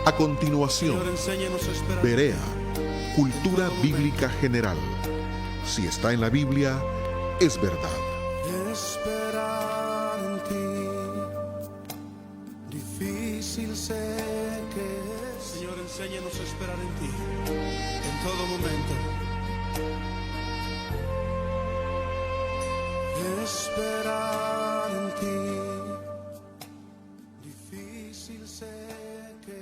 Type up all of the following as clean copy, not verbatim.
A continuación, Berea, Cultura Bíblica General. Si está en la Biblia, es verdad. Esperar en ti, difícil sé que es. Señor, enséñanos a esperar en ti, en todo momento. Esperar en ti, difícil sé que es.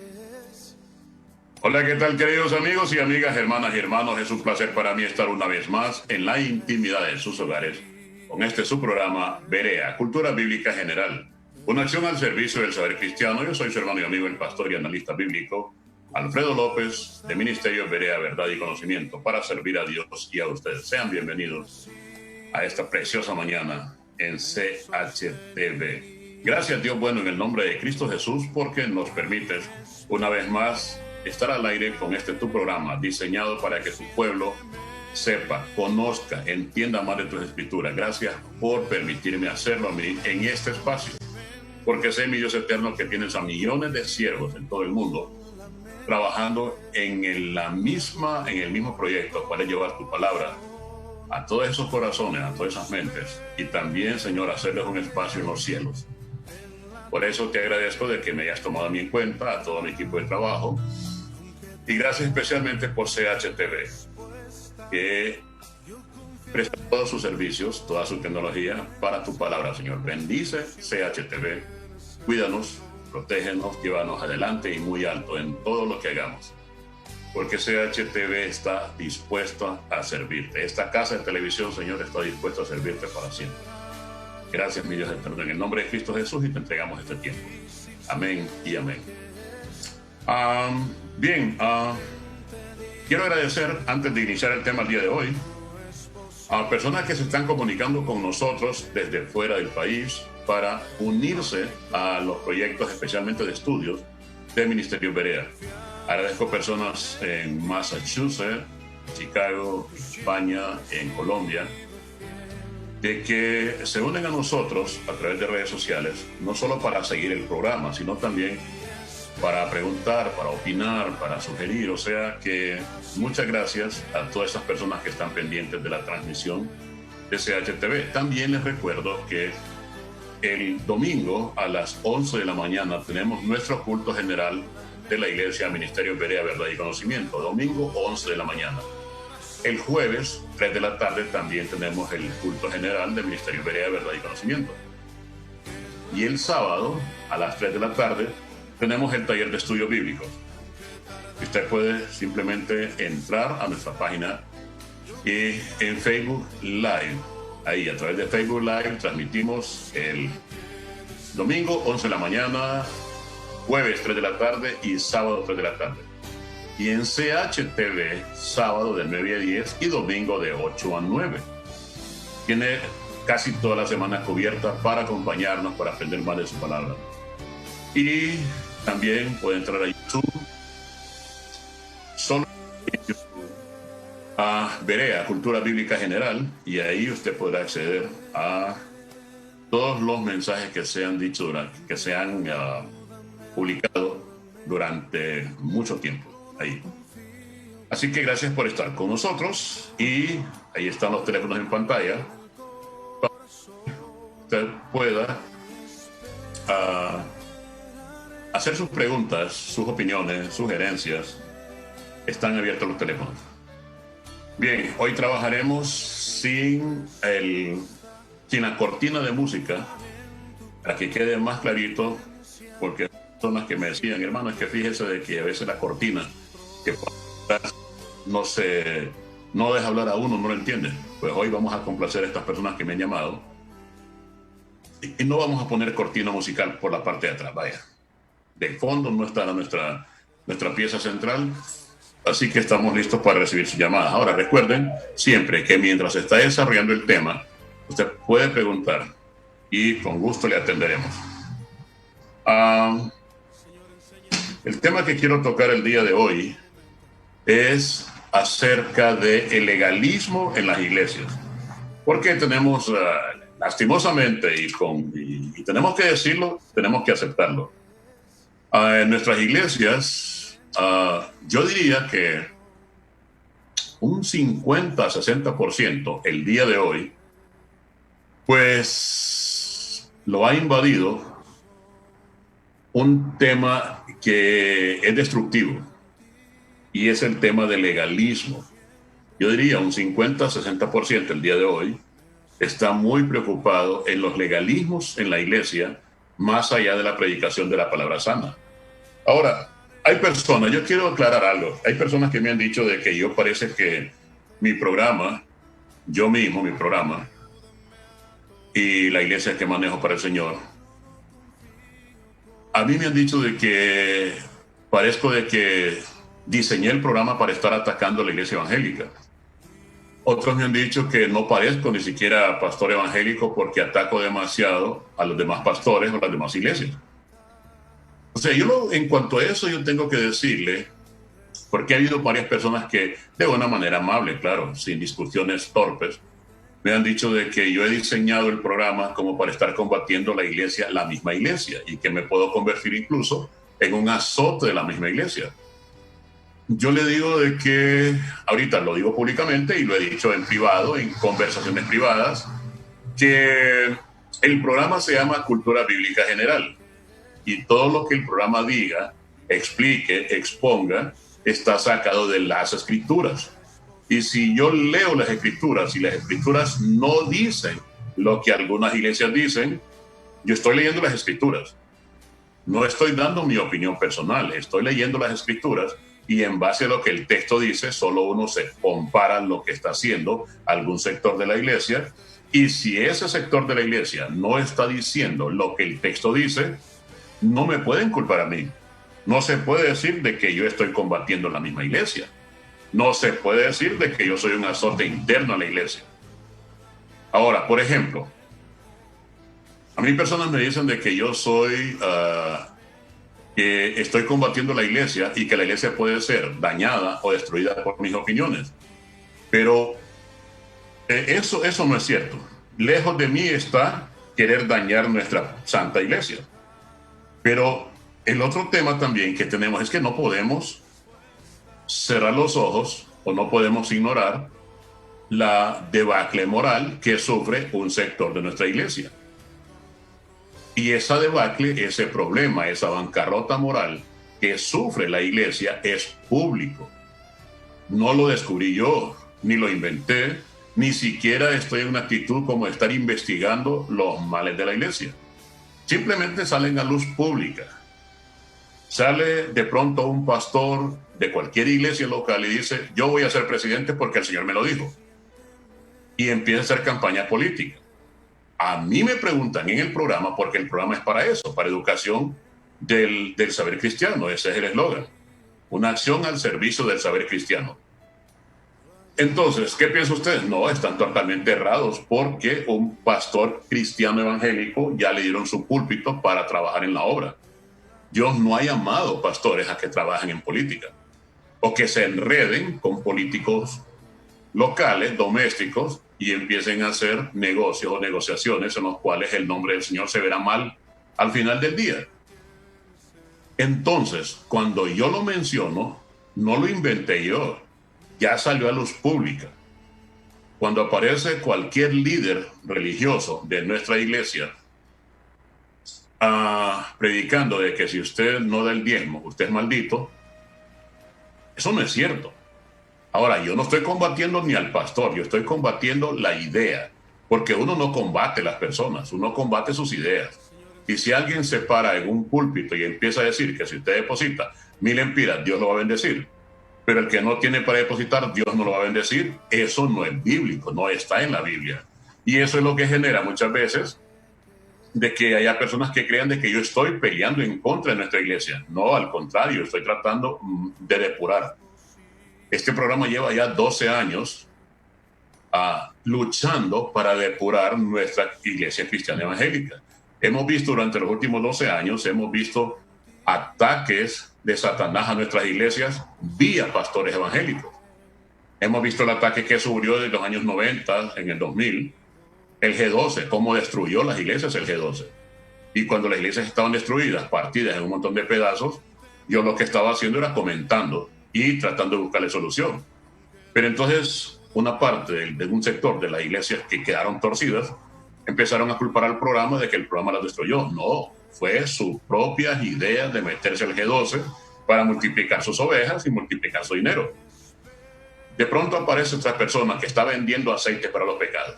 Hola, ¿qué tal, queridos amigos y amigas, hermanas y hermanos? Es un placer para mí estar una vez más en la intimidad de sus hogares con este su programa Berea, Cultura Bíblica General, una acción al servicio del saber cristiano. Yo soy su hermano y amigo, el pastor y analista bíblico Alfredo López, de Ministerio Berea, Verdad y Conocimiento, para servir a Dios y a ustedes. Sean bienvenidos a esta preciosa mañana en CHTV. Gracias, Dios bueno, en el nombre de Cristo Jesús, porque nos permites una vez más estar al aire con este tu programa, diseñado para que tu pueblo sepa, conozca, entienda más de tus escrituras. Gracias por permitirme hacerlo a mí en este espacio, porque sé, mi Dios eterno, que tienes a millones de siervos en todo el mundo trabajando en el mismo proyecto para llevar tu palabra a todos esos corazones, a todas esas mentes, y también, Señor, hacerles un espacio en los cielos. Por eso te agradezco de que me hayas tomado a mí en cuenta, a todo mi equipo de trabajo, y gracias especialmente por CHTV, que presta todos sus servicios, toda su tecnología para tu palabra, Señor. Bendice CHTV, cuídanos, protégenos, llévanos adelante y muy alto en todo lo que hagamos, porque CHTV está dispuesto a servirte. Esta casa de televisión, Señor, está dispuesta a servirte para siempre. Gracias, mi Dios eterno, en el nombre de Cristo Jesús, y te entregamos este tiempo. Amén y amén. Quiero agradecer, antes de iniciar el tema el día de hoy, a personas que se están comunicando con nosotros desde fuera del país para unirse a los proyectos, especialmente de estudios, del Ministerio Berea. Agradezco personas en Massachusetts, Chicago, España, en Colombia, de que se unen a nosotros a través de redes sociales, no solo para seguir el programa, sino también para preguntar, para opinar, para sugerir. O sea que muchas gracias a todas esas personas que están pendientes de la transmisión de CHTV. También les recuerdo que el domingo a las 11 de la mañana tenemos nuestro culto general de la Iglesia Ministerio Berea, Verdad y Conocimiento. Domingo 11 de la mañana. El jueves 3 de la tarde también tenemos el culto general del Ministerio Berea, Verdad y Conocimiento. Y el sábado a las 3 de la tarde tenemos el taller de estudio bíblico. Usted puede simplemente entrar a nuestra página y en Facebook Live. Ahí, a través de Facebook Live, transmitimos el domingo 11 de la mañana, jueves 3 de la tarde y sábado 3 de la tarde. Y en CHTV, sábado de 9 a 10 y domingo de 8 a 9. Tiene casi toda la semana cubierta para acompañarnos, para aprender más de su palabra. Y también puede entrar a YouTube, solo en YouTube, a Berea, Cultura Bíblica General, y ahí usted podrá acceder a todos los mensajes que se han dicho, que se han publicado durante mucho tiempo ahí. Así que gracias por estar con nosotros, y ahí están los teléfonos en pantalla para que usted pueda hacer sus preguntas, sus opiniones, sugerencias. Están abiertos los teléfonos. Bien, hoy trabajaremos sin la cortina de música, para que quede más clarito, porque hay personas que me decían, hermano, es que fíjese de que a veces la cortina que no deja hablar a uno, no lo entiende. Pues hoy vamos a complacer a estas personas que me han llamado, y no vamos a poner cortina musical por la parte de atrás, vaya. De fondo no estará nuestra pieza central, así que estamos listos para recibir sus llamadas. Ahora, recuerden siempre que mientras se está desarrollando el tema, usted puede preguntar y con gusto le atenderemos. El tema que quiero tocar el día de hoy es acerca del legalismo en las iglesias, porque tenemos, lastimosamente, y tenemos que decirlo, tenemos que aceptarlo, En nuestras iglesias, yo diría que un 50-60% el día de hoy, pues lo ha invadido un tema que es destructivo, y es el tema del legalismo. Yo diría un 50-60% el día de hoy está muy preocupado en los legalismos en la iglesia, más allá de la predicación de la palabra sana. Ahora, hay personas, yo quiero aclarar algo, hay personas que me han dicho de que yo parece que mi programa, yo mismo, mi programa, y la iglesia que manejo para el Señor, a mí me han dicho de que parezco de que diseñé el programa para estar atacando a la iglesia evangélica. Otros me han dicho que no parezco ni siquiera pastor evangélico porque ataco demasiado a los demás pastores o las demás iglesias. O sea, en cuanto a eso, yo tengo que decirle, porque ha habido varias personas que, de una manera amable, claro, sin discusiones torpes, me han dicho de que yo he diseñado el programa como para estar combatiendo la iglesia, la misma iglesia, y que me puedo convertir incluso en un azote de la misma iglesia. Yo le digo de que, ahorita lo digo públicamente y lo he dicho en privado, en conversaciones privadas, que el programa se llama Cultura Bíblica General, y todo lo que el programa diga, explique, exponga, está sacado de las Escrituras. Y si yo leo las Escrituras y las Escrituras no dicen lo que algunas iglesias dicen, yo estoy leyendo las Escrituras. No estoy dando mi opinión personal, estoy leyendo las Escrituras, y en base a lo que el texto dice, solo uno se compara lo que está haciendo algún sector de la iglesia, y si ese sector de la iglesia no está diciendo lo que el texto dice, no me pueden culpar a mí. No se puede decir de que yo estoy combatiendo la misma iglesia. No se puede decir de que yo soy un azote interno a la iglesia. Ahora, por ejemplo, a mí personas me dicen de que yo soy, que estoy combatiendo la iglesia y que la iglesia puede ser dañada o destruida por mis opiniones. Pero eso no es cierto. Lejos de mí está querer dañar nuestra santa iglesia. Pero el otro tema también que tenemos es que no podemos cerrar los ojos o no podemos ignorar la debacle moral que sufre un sector de nuestra iglesia. Y esa debacle, ese problema, esa bancarrota moral que sufre la iglesia es público. No lo descubrí yo, ni lo inventé, ni siquiera estoy en una actitud como estar investigando los males de la iglesia. Simplemente salen a luz pública. Sale de pronto un pastor de cualquier iglesia local y dice, yo voy a ser presidente porque el Señor me lo dijo. Y empieza a hacer campaña política. A mí me preguntan en el programa, porque el programa es para eso, para educación del saber cristiano. Ese es el eslogan. Una acción al servicio del saber cristiano. Entonces, ¿qué piensan ustedes? No, están totalmente errados, porque un pastor cristiano evangélico ya le dieron su púlpito para trabajar en la obra. Dios no ha llamado pastores a que trabajen en política o que se enreden con políticos locales, domésticos, y empiecen a hacer negocios o negociaciones en los cuales el nombre del Señor se verá mal al final del día. Entonces, cuando yo lo menciono, no lo inventé yo, ya salió a luz pública. Cuando aparece cualquier líder religioso de nuestra iglesia predicando de que si usted no da el diezmo, usted es maldito, eso no es cierto. Ahora, yo no estoy combatiendo ni al pastor, yo estoy combatiendo la idea, porque uno no combate las personas, uno combate sus ideas. Y si alguien se para en un púlpito y empieza a decir que si usted deposita 1000 lempiras, Dios lo va a bendecir, pero el que no tiene para depositar, Dios no lo va a bendecir, eso no es bíblico, no está en la Biblia. Y eso es lo que genera muchas veces de que haya personas que crean de que yo estoy peleando en contra de nuestra iglesia. No, al contrario, estoy tratando de depurar. Este programa lleva ya 12 años luchando para depurar nuestra iglesia cristiana evangélica. Hemos visto durante los últimos 12 años, hemos visto ataques de Satanás a nuestras iglesias vía pastores evangélicos. Hemos visto el ataque que sufrió desde los años 90, en el 2000, el G12, cómo destruyó las iglesias el G12. Y cuando las iglesias estaban destruidas, partidas en un montón de pedazos, yo lo que estaba haciendo era comentando y tratando de buscarle solución. Pero entonces una parte de un sector de las iglesias que quedaron torcidas empezaron a culpar al programa de que el programa las destruyó. No, fue sus propias ideas de meterse al G12 para multiplicar sus ovejas y multiplicar su dinero. De pronto aparece otra persona que está vendiendo aceite para los pecados.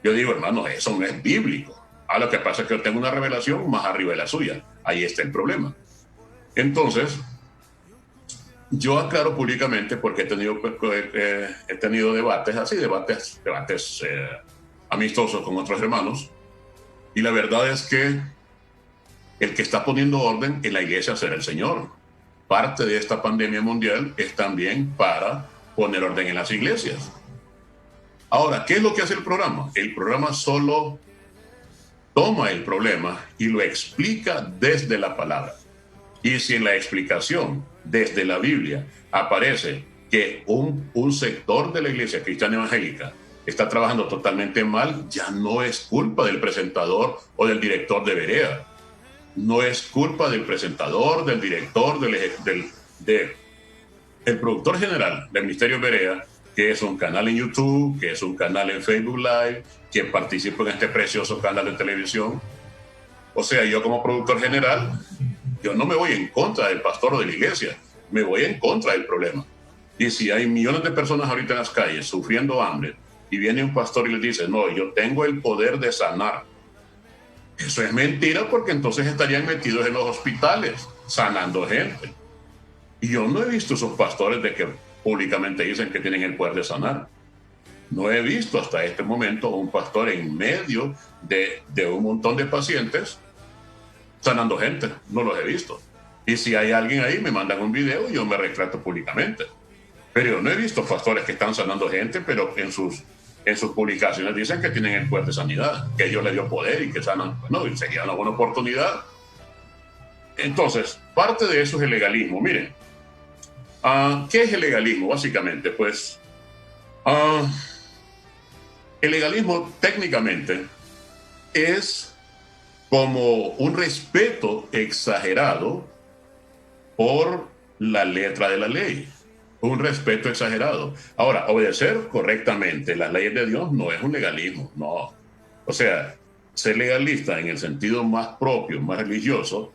Yo digo, hermano, eso no es bíblico. Lo que pasa es que yo tengo una revelación más arriba de la suya. Ahí está el problema. Entonces, yo aclaro públicamente, porque he tenido debates así, debates amistosos con otros hermanos, y la verdad es que el que está poniendo orden en la iglesia será el Señor. Parte de esta pandemia mundial es también para poner orden en las iglesias. Ahora, ¿qué es lo que hace el programa? El programa solo toma el problema y lo explica desde la palabra. Y si en la explicación desde la Biblia aparece que un sector de la iglesia cristiana evangélica está trabajando totalmente mal, ya no es culpa del presentador o del director de Berea. No es culpa del presentador, del director, del productor general del Ministerio Berea, que es un canal en YouTube, que es un canal en Facebook Live, que participa en este precioso canal de televisión. O sea, yo como productor general, yo no me voy en contra del pastor o de la iglesia, me voy en contra del problema. Y si hay millones de personas ahorita en las calles sufriendo hambre y viene un pastor y les dice, no, yo tengo el poder de sanar, eso es mentira, porque entonces estarían metidos en los hospitales sanando gente. Y yo no he visto esos pastores de que públicamente dicen que tienen el poder de sanar. No he visto hasta este momento un pastor en medio de un montón de pacientes sanando gente. No los he visto. Y si hay alguien ahí, me mandan un video y yo me retrato públicamente. Pero yo no he visto pastores que están sanando gente, pero en sus publicaciones dicen que tienen el poder de sanidad, que Dios les dio poder y que sanan. No, y sería una buena oportunidad. Entonces, parte de eso es el legalismo. Miren, ¿qué es el legalismo? Básicamente, pues, el legalismo técnicamente es como un respeto exagerado por la letra de la ley. Un respeto exagerado. Ahora, obedecer correctamente las leyes de Dios no es un legalismo, no. O sea, ser legalista en el sentido más propio, más religioso,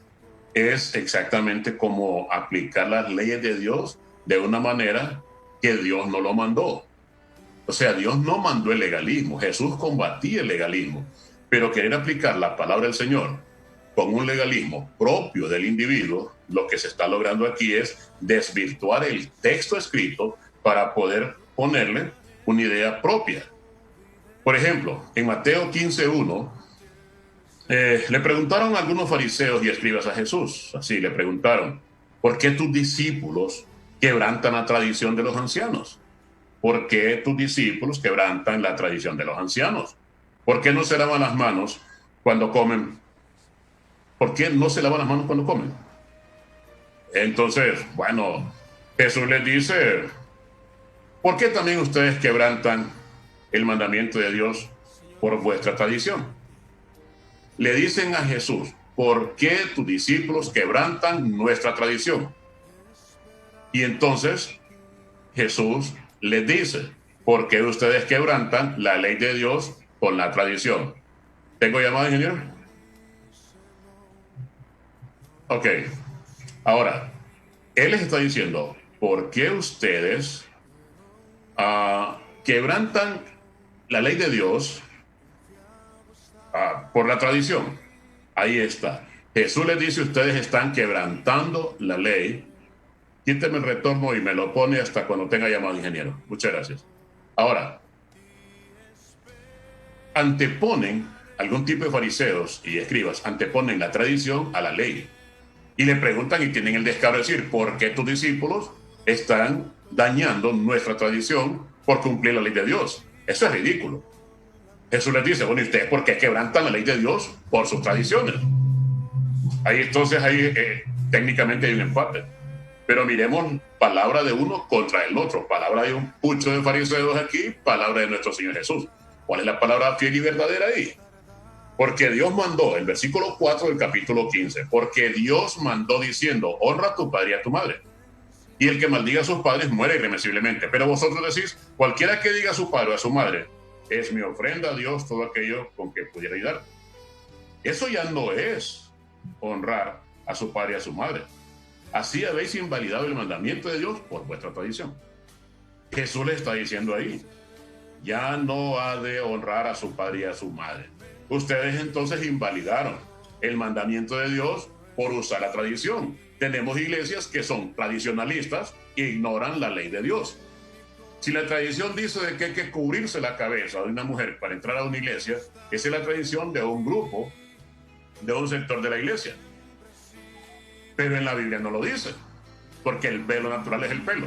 es exactamente como aplicar las leyes de Dios de una manera que Dios no lo mandó. O sea, Dios no mandó el legalismo, Jesús combatía el legalismo, pero querer aplicar la palabra del Señor con un legalismo propio del individuo, lo que se está logrando aquí es desvirtuar el texto escrito para poder ponerle una idea propia. Por ejemplo, en Mateo 15:1, le preguntaron a algunos fariseos y escribas a Jesús, así le preguntaron, ¿por qué tus discípulos quebrantan la tradición de los ancianos? ¿Por qué tus discípulos quebrantan la tradición de los ancianos? ¿Por qué no se lavan las manos cuando comen? ¿Por qué no se lavan las manos cuando comen? Entonces, bueno, Jesús les dice, ¿por qué también ustedes quebrantan el mandamiento de Dios por vuestra tradición? Le dicen a Jesús, ¿por qué tus discípulos quebrantan nuestra tradición? Y entonces Jesús les dice, ¿por qué ustedes quebrantan la ley de Dios con la tradición? ¿Tengo llamada, ingeniero? Ok. Ahora, Él les está diciendo, ¿por qué ustedes quebrantan la ley de Dios por la tradición? Ahí está. Jesús les dice, ustedes están quebrantando la ley. Quíteme el retorno y me lo pone hasta cuando tenga llamado, ingeniero. Muchas gracias. Ahora, anteponen, algún tipo de fariseos y escribas, anteponen la tradición a la ley. Y le preguntan y tienen el descaro de decir, ¿por qué tus discípulos están dañando nuestra tradición por cumplir la ley de Dios? Eso es ridículo. Jesús les dice, bueno, ¿y ustedes por qué quebrantan la ley de Dios por sus tradiciones? Ahí entonces, técnicamente hay un empate. Pero miremos palabra de uno contra el otro. Palabra de un pucho de fariseos aquí, palabra de nuestro Señor Jesús. ¿Cuál es la palabra fiel y verdadera ahí? Porque Dios mandó, el versículo 4 del capítulo 15, porque Dios mandó diciendo, honra a tu padre y a tu madre. Y el que maldiga a sus padres muere irremisiblemente. Pero vosotros decís, cualquiera que diga a su padre o a su madre, es mi ofrenda a Dios todo aquello con que pudiera ayudar. Eso ya no es honrar a su padre y a su madre. Así habéis invalidado el mandamiento de Dios por vuestra tradición. Jesús le está diciendo ahí, ya no ha de honrar a su padre y a su madre. Ustedes entonces invalidaron el mandamiento de Dios por usar la tradición. Tenemos iglesias que son tradicionalistas e ignoran la ley de Dios. Si la tradición dice de que hay que cubrirse la cabeza de una mujer para entrar a una iglesia, esa es la tradición de un grupo, de un sector de la iglesia. Pero en la Biblia no lo dice, porque el velo natural es el pelo.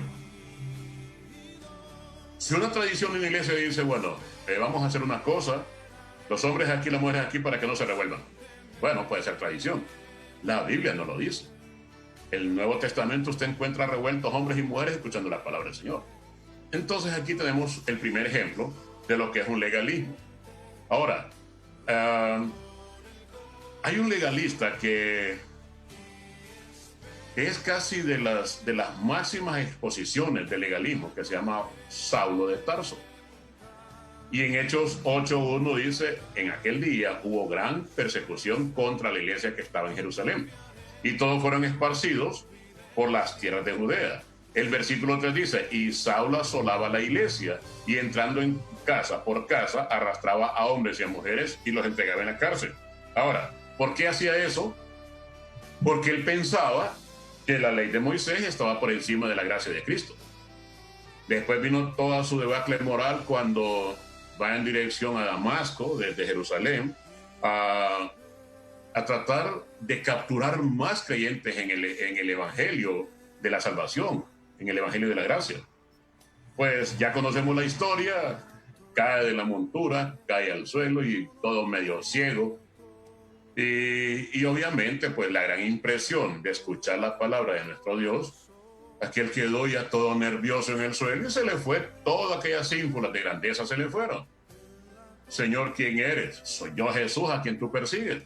Si una tradición en una iglesia dice, bueno, vamos a hacer una cosa, los hombres aquí, las mujeres aquí, para que no se revuelvan. Bueno, puede ser tradición. La Biblia no lo dice. El Nuevo Testamento usted encuentra revueltos hombres y mujeres escuchando la palabra del Señor. Entonces aquí tenemos el primer ejemplo de lo que es un legalismo. Ahora, hay un legalista que es casi de las máximas exposiciones del legalismo, que se llama Saulo de Tarso. Y en Hechos 8:1 dice, en aquel día hubo gran persecución contra la iglesia que estaba en Jerusalén, y todos fueron esparcidos por las tierras de Judea. El versículo 3 dice, y Saulo asolaba la iglesia, y entrando en casa por casa, arrastraba a hombres y a mujeres y los entregaba en la cárcel. Ahora, ¿por qué hacía eso? Porque él pensaba que la ley de Moisés estaba por encima de la gracia de Cristo. Después vino toda su debacle moral cuando va en dirección a Damasco, desde Jerusalén, a tratar de capturar más creyentes en el evangelio de la salvación, en el evangelio de la gracia. Pues ya conocemos la historia, cae de la montura, cae al suelo y todo medio ciego. Y obviamente, pues la gran impresión de escuchar la palabra de nuestro Dios, aquel quedó ya todo nervioso en el suelo y se le fue todas aquellas ínfulas de grandeza, se le fueron. Señor, ¿quién eres? Soy yo, Jesús, a quien tú persigues.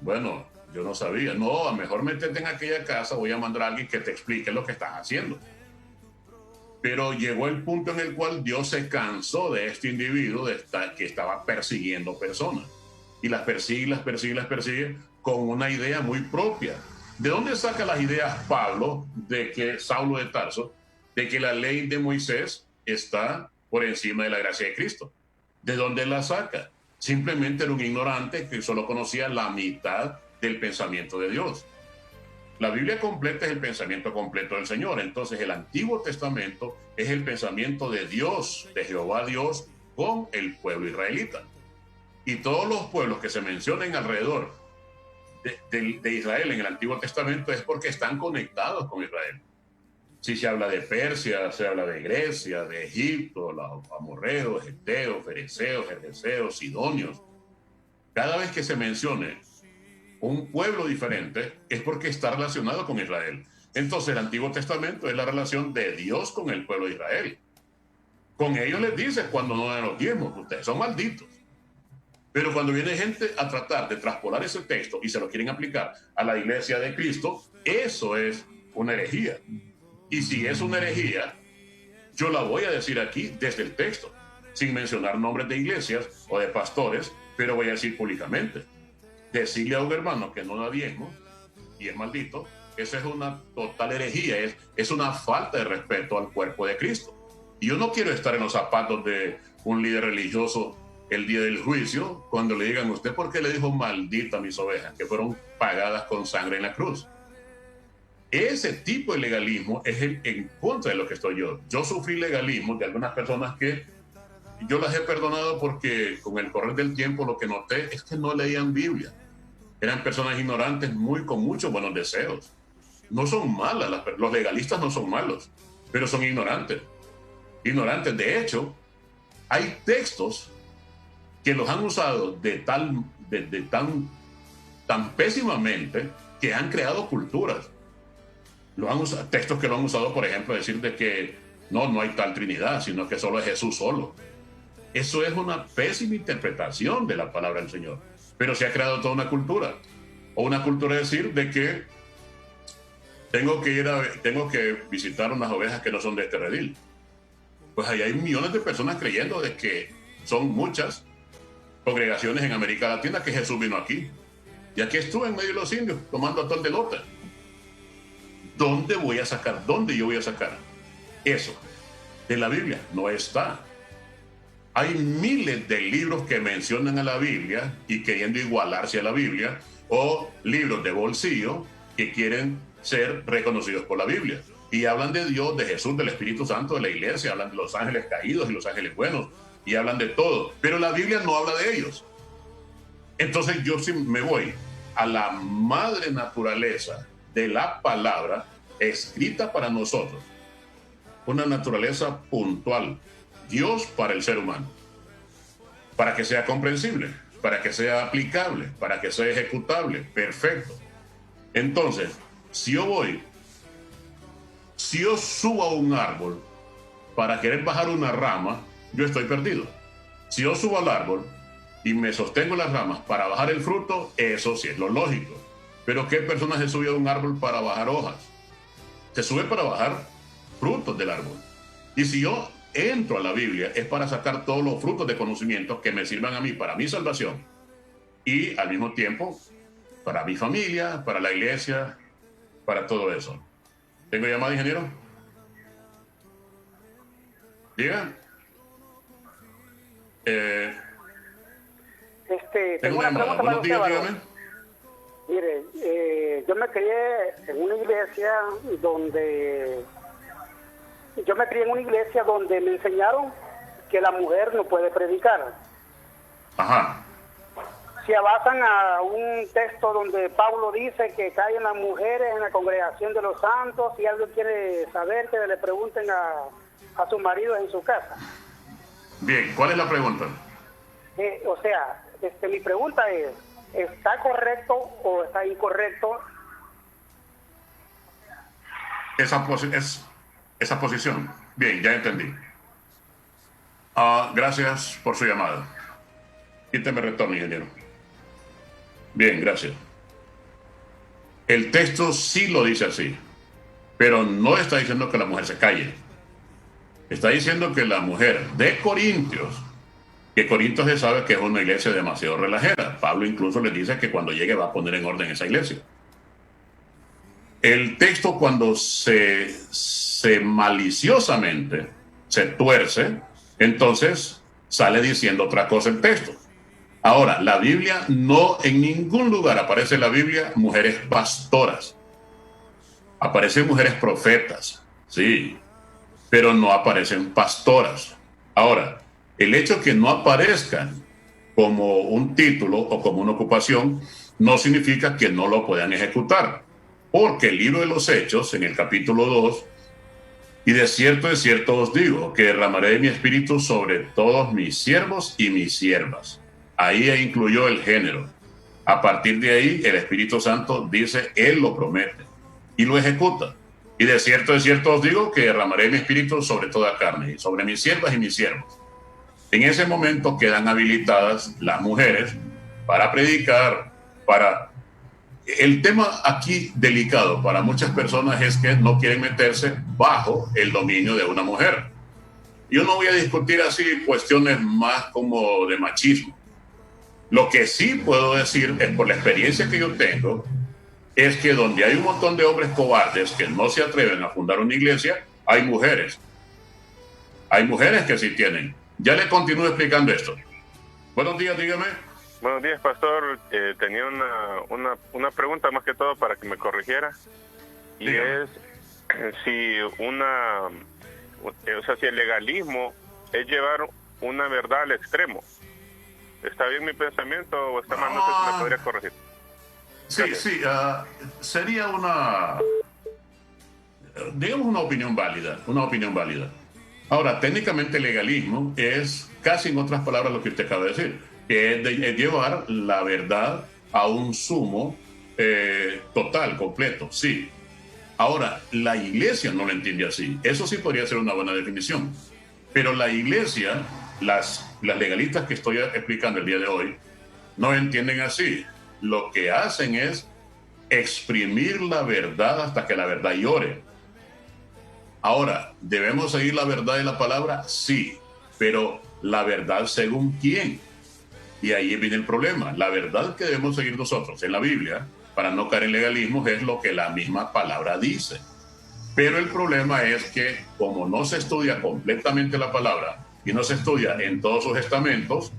Bueno, yo no sabía. No, a lo mejor métete en aquella casa, voy a mandar a alguien que te explique lo que estás haciendo. Pero llegó el punto en el cual Dios se cansó de este individuo que estaba persiguiendo personas. Y las persigue con una idea muy propia. ¿De dónde saca las ideas Pablo de que Saulo de Tarso, de que la ley de Moisés está por encima de la gracia de Cristo? ¿De dónde la saca? Simplemente era un ignorante que solo conocía la mitad del pensamiento de Dios. La Biblia completa es el pensamiento completo del Señor. Entonces el Antiguo Testamento es el pensamiento de Dios, de Jehová Dios, con el pueblo israelita. Y todos los pueblos que se mencionan alrededor de Israel en el Antiguo Testamento es porque están conectados con Israel. Si se habla de Persia, se habla de Grecia, de Egipto, los amorreos, heteos, fereceos, jerjeseos, sidonios. Cada vez que se mencione un pueblo diferente es porque está relacionado con Israel. Entonces el Antiguo Testamento es la relación de Dios con el pueblo de Israel. Con ellos les dice cuando no dan los diezmos, ustedes son malditos. Pero cuando viene gente a tratar de traspolar ese texto y se lo quieren aplicar a la iglesia de Cristo, eso es una herejía. Y si es una herejía, yo la voy a decir aquí desde el texto, sin mencionar nombres de iglesias o de pastores, pero voy a decir públicamente. Decirle a un hermano que no da diezmo y es maldito, esa es una total herejía, es una falta de respeto al cuerpo de Cristo. Y yo no quiero estar en los zapatos de un líder religioso el día del juicio, cuando le digan, ¿usted por qué le dijo maldita a mis ovejas que fueron pagadas con sangre en la cruz? Ese tipo de legalismo es en contra de lo que estoy yo. Yo sufrí legalismo de algunas personas que yo las he perdonado porque con el correr del tiempo lo que noté es que no leían Biblia. Eran personas ignorantes con muchos buenos deseos. No son malas, los legalistas no son malos, pero son ignorantes. Ignorantes. De hecho, hay textos que los han usado tan pésimamente que han creado culturas. Textos que lo han usado, por ejemplo, decir de que no hay tal Trinidad, sino que solo es Jesús solo. Eso es una pésima interpretación de la palabra del Señor. pero se ha creado toda una cultura. O una cultura es decir de que tengo que visitar unas ovejas que no son de este redil. Pues ahí hay millones de personas creyendo de que son muchas congregaciones en América Latina que Jesús vino aquí. Y aquí estuve en medio de los indios tomando atol de lota. ¿Dónde voy a sacar? ¿Dónde yo voy a sacar eso? De la Biblia no está. Hay miles de libros que mencionan a la Biblia y queriendo igualarse a la Biblia, o libros de bolsillo que quieren ser reconocidos por la Biblia. Y hablan de Dios, de Jesús, del Espíritu Santo, de la iglesia, hablan de los ángeles caídos y los ángeles buenos, y hablan de todo. Pero la Biblia no habla de ellos. Entonces yo sí me voy a la madre naturaleza de la palabra escrita para nosotros. Una naturaleza puntual. Dios para el ser humano. Para que sea comprensible, para que sea aplicable, para que sea ejecutable. Perfecto. Entonces, si yo subo a un árbol para querer bajar una rama, yo estoy perdido. Si yo subo al árbol y me sostengo en las ramas para bajar el fruto, eso sí es lo lógico. Pero ¿qué persona se sube a un árbol para bajar hojas? Se sube para bajar frutos del árbol. Y si yo entro a la Biblia es para sacar todos los frutos de conocimiento que me sirvan a mí para mi salvación y al mismo tiempo para mi familia, para la iglesia, para todo eso. ¿Tengo llamada, ingeniero? Diga. Tengo una pregunta para usted, dígame. Mire, yo me crié en una iglesia donde me enseñaron que la mujer no puede predicar. Ajá. Se basan a un texto donde Pablo dice que caen las mujeres en la congregación de los santos. Si alguien quiere saber, que le pregunten a sus maridos en su casa. Bien, ¿cuál es la pregunta? Mi pregunta es, ¿está correcto o está incorrecto esa posición? Bien, ya entendí. Gracias por su llamada. Quíteme retorno, ingeniero. Bien, gracias. El texto sí lo dice así, pero no está diciendo que la mujer se calle. Está diciendo que la mujer de Corintios, que Corintios se sabe que es una iglesia demasiado relajera. Pablo incluso le dice que cuando llegue va a poner en orden esa iglesia. El texto, cuando se maliciosamente se tuerce, entonces sale diciendo otra cosa el texto. Ahora, la Biblia no, en ningún lugar aparece en la Biblia mujeres pastoras. Aparecen mujeres profetas, sí, pero no aparecen pastoras. Ahora, el hecho que no aparezcan como un título o como una ocupación no significa que no lo puedan ejecutar. Porque el libro de los Hechos, en el capítulo 2, y de cierto os digo, que derramaré de mi espíritu sobre todos mis siervos y mis siervas. Ahí incluyó el género. A partir de ahí, el Espíritu Santo dice, Él lo promete y lo ejecuta. Y de cierto os digo que derramaré mi espíritu sobre toda carne, y sobre mis siervas y mis siervos. En ese momento quedan habilitadas las mujeres para predicar, para... El tema aquí delicado para muchas personas es que no quieren meterse bajo el dominio de una mujer. Yo no voy a discutir así cuestiones más como de machismo. Lo que sí puedo decir es, por la experiencia que yo tengo, es que donde hay un montón de hombres cobardes que no se atreven a fundar una iglesia, hay mujeres. Hay mujeres que sí tienen. Ya le continúo explicando esto. Buenos días, dígame. Buenos días, pastor. Tenía una pregunta más que todo para que me corrigiera. Y dígame. Es si si el legalismo es llevar una verdad al extremo. ¿Está bien mi pensamiento o está mal? No sé si me podría corregir. Sí, sería digamos una opinión válida. Ahora, técnicamente el legalismo es casi en otras palabras lo que usted acaba de decir, que es llevar la verdad a un sumo total, completo, sí. Ahora, la iglesia no lo entiende así. Eso sí podría ser una buena definición. Pero la iglesia, las legalistas que estoy explicando el día de hoy, no entienden así. Lo que hacen es exprimir la verdad hasta que la verdad llore. Ahora, ¿debemos seguir la verdad de la palabra? Sí, pero ¿la verdad según quién? Y ahí viene el problema. La verdad que debemos seguir nosotros en la Biblia, para no caer en legalismos, es lo que la misma palabra dice. Pero el problema es que como no se estudia completamente la palabra y no se estudia en todos sus estamentos,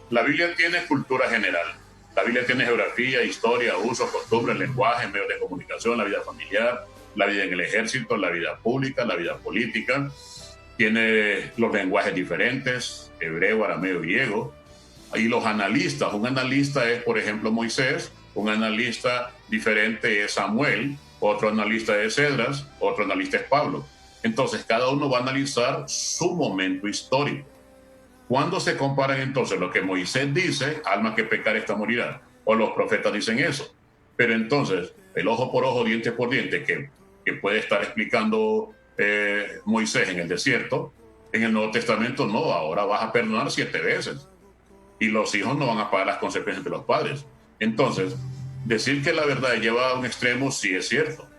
la Biblia tiene cultura general. La Biblia tiene geografía, historia, usos, costumbres, lenguaje, medios de comunicación, la vida familiar, la vida en el ejército, la vida pública, la vida política. Tiene los lenguajes diferentes, hebreo, arameo, griego. Y los analistas, un analista es, por ejemplo, Moisés, un analista diferente es Samuel, otro analista es Esdras, otro analista es Pablo. Entonces, cada uno va a analizar su momento histórico. ¿Cuándo se comparan entonces lo que Moisés dice, alma que pecar esta morirá? O los profetas dicen eso. Pero entonces, el ojo por ojo, diente por diente, que puede estar explicando Moisés en el desierto, en el Nuevo Testamento no, ahora vas a perdonar 7 veces. Y los hijos no van a pagar las consecuencias de los padres. Entonces, decir que la verdad lleva a un extremo sí es cierto.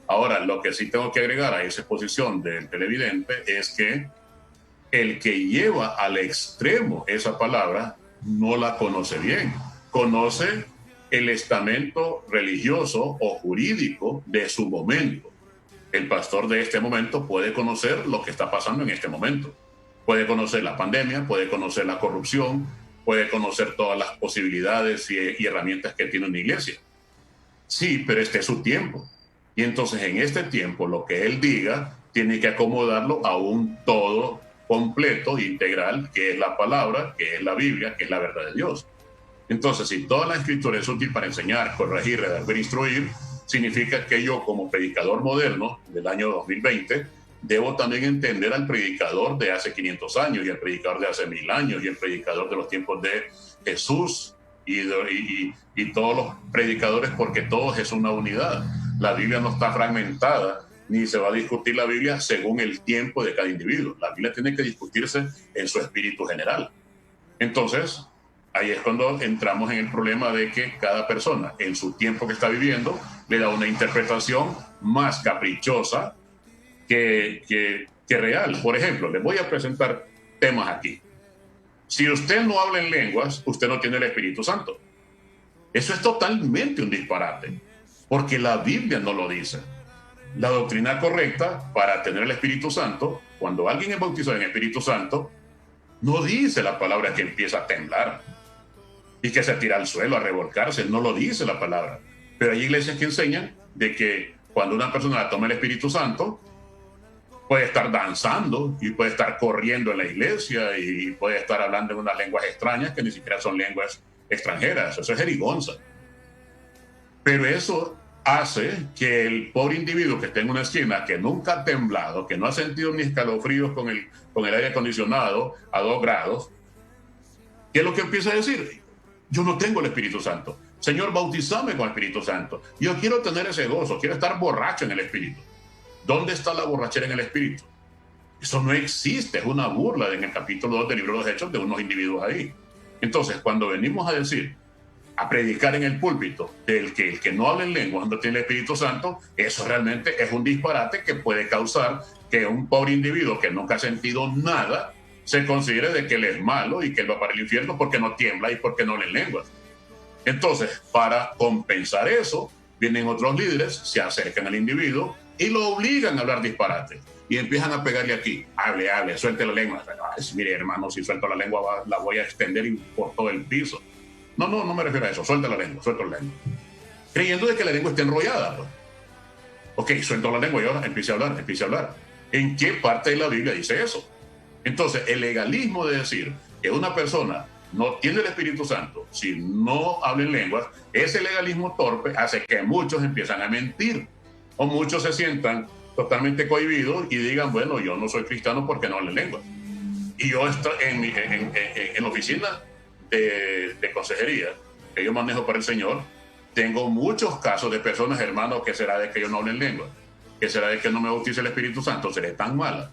Ahora, lo que sí tengo que agregar a esa exposición del televidente es que el que lleva al extremo esa palabra no la conoce bien. Conoce el estamento religioso o jurídico de su momento. El pastor de este momento puede conocer lo que está pasando en este momento. Puede conocer la pandemia, puede conocer la corrupción, puede conocer todas las posibilidades y herramientas que tiene una iglesia. Sí, pero este es su tiempo. Y entonces en este tiempo lo que él diga tiene que acomodarlo a un todo completo, integral, que es la palabra, que es la Biblia, que es la verdad de Dios. Entonces, si toda la escritura es útil para enseñar, corregir, redarguir, instruir, significa que yo como predicador moderno del año 2020 debo también entender al predicador de hace 500 años y al predicador de hace 1000 años y el predicador de los tiempos de Jesús y todos los predicadores, porque todos es una unidad. La Biblia no está fragmentada, ni se va a discutir la Biblia según el tiempo de cada individuo. La Biblia tiene que discutirse en su espíritu general. Entonces, ahí es cuando entramos en el problema de que cada persona en su tiempo que está viviendo le da una interpretación más caprichosa que real. Por ejemplo, les voy a presentar temas aquí. Si usted no habla en lenguas, usted no tiene el Espíritu Santo. Eso es totalmente un disparate, porque la Biblia no lo dice. La doctrina correcta para tener el Espíritu Santo, cuando alguien es bautizado en Espíritu Santo, no dice la palabra que empieza a temblar y que se tira al suelo a revolcarse, no lo dice la palabra. Pero hay iglesias que enseñan de que cuando una persona toma el Espíritu Santo, puede estar danzando y puede estar corriendo en la iglesia y puede estar hablando en unas lenguas extrañas que ni siquiera son lenguas extranjeras. Eso es jerigonza. Pero eso hace que el pobre individuo que está en una esquina, que nunca ha temblado, que no ha sentido ni escalofríos con el aire acondicionado a 2 grados, ¿qué es lo que empieza a decir? Yo no tengo el Espíritu Santo. Señor, bautizame con el Espíritu Santo. Yo quiero tener ese gozo, quiero estar borracho en el Espíritu. ¿Dónde está la borrachera en el Espíritu? Eso no existe, es una burla en el capítulo 2 del libro de los Hechos de unos individuos ahí. Entonces, cuando venimos a decir, a predicar en el púlpito del que el que no habla en lengua no tiene el Espíritu Santo, eso realmente es un disparate que puede causar que un pobre individuo que nunca ha sentido nada se considere de que él es malo y que él va para el infierno porque no tiembla y porque no habla en lenguas. Entonces, para compensar eso, vienen otros líderes, se acercan al individuo y lo obligan a hablar disparate. Y empiezan a pegarle aquí, hable, suelte la lengua. Ay, mire, hermano, si suelto la lengua la voy a extender por todo el piso. No me refiero a eso, suelta la lengua. Creyendo de que la lengua está enrollada. Pues. Ok, suelto la lengua y ahora empiece a hablar. ¿En qué parte de la Biblia dice eso? Entonces, el legalismo de decir que una persona no tiene el Espíritu Santo si no habla en lenguas, ese legalismo torpe hace que muchos empiezan a mentir o muchos se sientan totalmente cohibidos y digan, bueno, yo no soy cristiano porque no hablo en lenguas. Y yo estoy en la oficina de consejería que yo manejo para el Señor, tengo muchos casos de personas, hermanos, que será de que yo no hable en lenguas, que será de que no me bautice el Espíritu Santo, seré tan mala.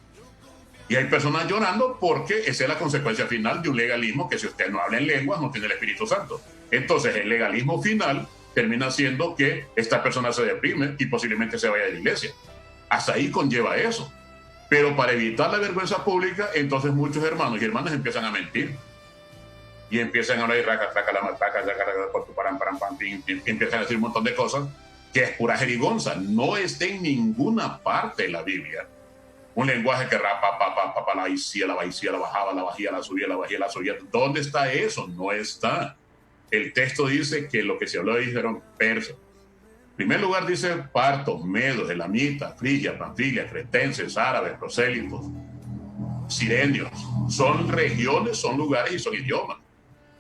Y hay personas llorando porque esa es la consecuencia final de un legalismo que si usted no habla en lenguas no tiene el Espíritu Santo. Entonces el legalismo final termina siendo que esta persona se deprime y posiblemente se vaya de la iglesia. Hasta ahí conlleva eso. Pero para evitar la vergüenza pública, entonces muchos hermanos y hermanas empiezan a mentir. Y empiezan a hablar y empiezan a decir un montón de cosas que es pura jerigonza. No está en ninguna parte de la Biblia un lenguaje que la vaicía, la bajaba, la bajía, la subía, la bajía, la subía. ¿Dónde está eso? No está. El texto dice que lo que se habló dijeron persas. En primer lugar dice partos, medos, elamitas, frigia, panfilia, cretenses, árabes, prosélitos, sirenios. Son regiones, son lugares y son idiomas.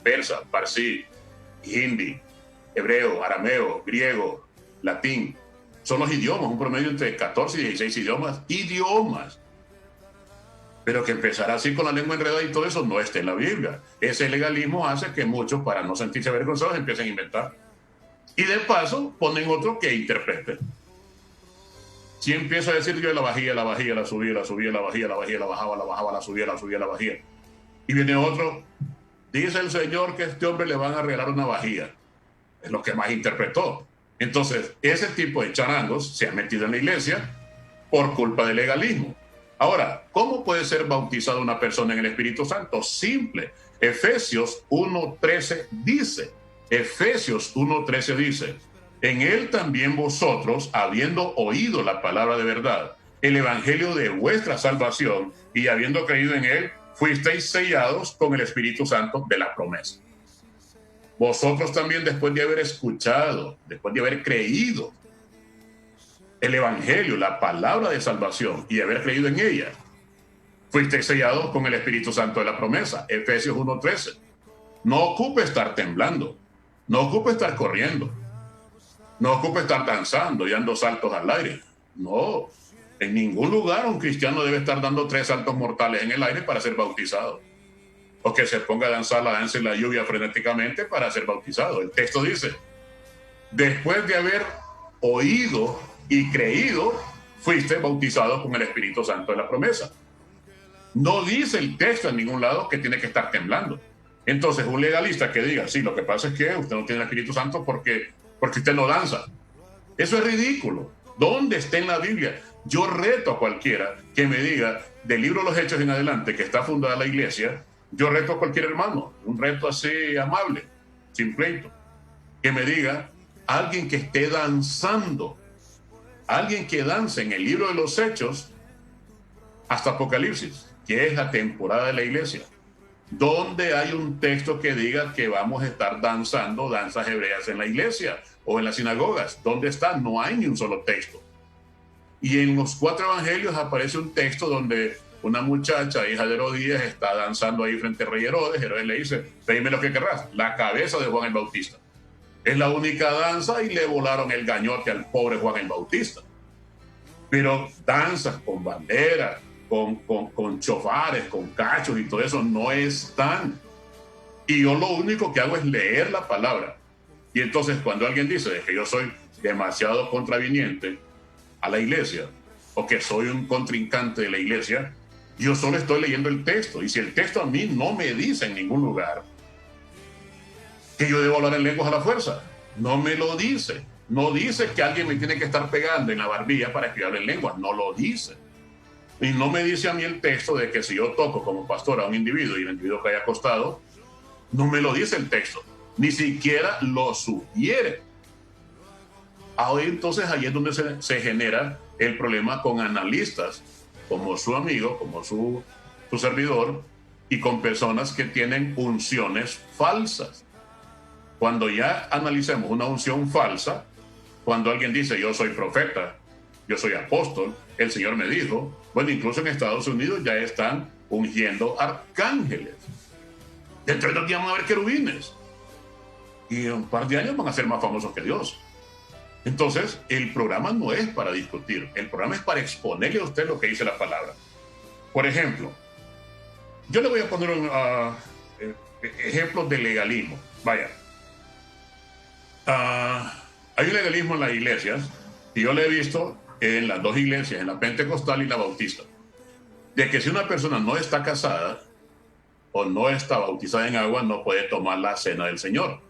Persa, parsí, hindi, hebreo, arameo, griego, latín. Son los idiomas, un promedio entre 14 y 16 idiomas. Pero que empezar así con la lengua enredada y todo eso no está en la Biblia. Ese legalismo hace que muchos, para no sentirse avergonzados, empiecen a inventar. Y de paso, ponen otro que interprete. Si empiezo a decir yo la bajía, la subía, la subía, la bajía, la bajía, la bajaba, la subía, la bajía. Y viene otro, dice el Señor que a este hombre le van a regalar una vajilla. Es lo que más interpretó. Entonces, ese tipo de charangos se han metido en la iglesia por culpa del legalismo. Ahora, ¿cómo puede ser bautizada una persona en el Espíritu Santo? Simple. Efesios 1:13 dice, en él también vosotros, habiendo oído la palabra de verdad, el evangelio de vuestra salvación, y habiendo creído en él, fuisteis sellados con el Espíritu Santo de la promesa. Vosotros también, después de haber escuchado, después de haber creído el evangelio, la palabra de salvación, y haber creído en ella, fuisteis sellados con el Espíritu Santo de la promesa. Efesios 1:13. No ocupe estar temblando, no ocupe estar corriendo, no ocupe estar danzando y dando saltos al aire. No, en ningún lugar un cristiano debe estar dando 3 saltos mortales en el aire para ser bautizado. O que se ponga a danzar la danza en la lluvia frenéticamente para ser bautizado. El texto dice, después de haber oído y creído, fuiste bautizado con el Espíritu Santo de la promesa. No dice el texto en ningún lado que tiene que estar temblando. Entonces, un legalista que diga, sí, lo que pasa es que usted no tiene el Espíritu Santo porque usted no danza. Eso es ridículo. ¿Dónde está en la Biblia? Yo reto a cualquiera que me diga, del libro de los Hechos en adelante, que está fundada la iglesia, yo reto a cualquier hermano, un reto así amable, sin pleito, que me diga, alguien que esté danzando, alguien que dance en el libro de los Hechos hasta Apocalipsis, que es la temporada de la iglesia, donde hay un texto que diga que vamos a estar danzando danzas hebreas en la iglesia o en las sinagogas. ¿Dónde está? No hay ni un solo texto. Y en los 4 evangelios aparece un texto donde una muchacha, hija de Herodías, está danzando ahí frente al rey Herodes. Herodes le dice, pedime lo que querrás, la cabeza de Juan el Bautista. Es la única danza y le volaron el gañote al pobre Juan el Bautista. Pero danzas con banderas, con chofares, con cachos y todo eso no están. Y yo lo único que hago es leer la palabra. Y entonces cuando alguien dice que yo soy demasiado contraviniente a la iglesia o que soy un contrincante de la iglesia, yo solo estoy leyendo el texto. Y si el texto a mí no me dice en ningún lugar que yo debo hablar en lenguas a la fuerza, no me lo dice. No dice que alguien me tiene que estar pegando en la barbilla para que yo hable en lenguas. No lo dice. Y no me dice a mí el texto de que si yo toco como pastor a un individuo y el individuo cae acostado, no me lo dice el texto. Ni siquiera lo sugiere. Ahora entonces ahí es donde se genera el problema con analistas como su amigo, como su servidor, y con personas que tienen unciones falsas. Cuando ya analicemos una unción falsa, cuando alguien dice yo soy profeta, yo soy apóstol, el Señor me dijo, bueno, incluso en Estados Unidos ya están ungiendo arcángeles. Dentro de 2 días van a haber querubines. Y en un par de años van a ser más famosos que Dios. Entonces, el programa no es para discutir, el programa es para exponerle a usted lo que dice la palabra. Por ejemplo, yo le voy a poner ejemplos de legalismo. Vaya, hay un legalismo en las iglesias, y yo lo he visto en las 2 iglesias, en la pentecostal y la bautista. de que si una persona no está casada o no está bautizada en agua, no puede tomar la cena del Señor.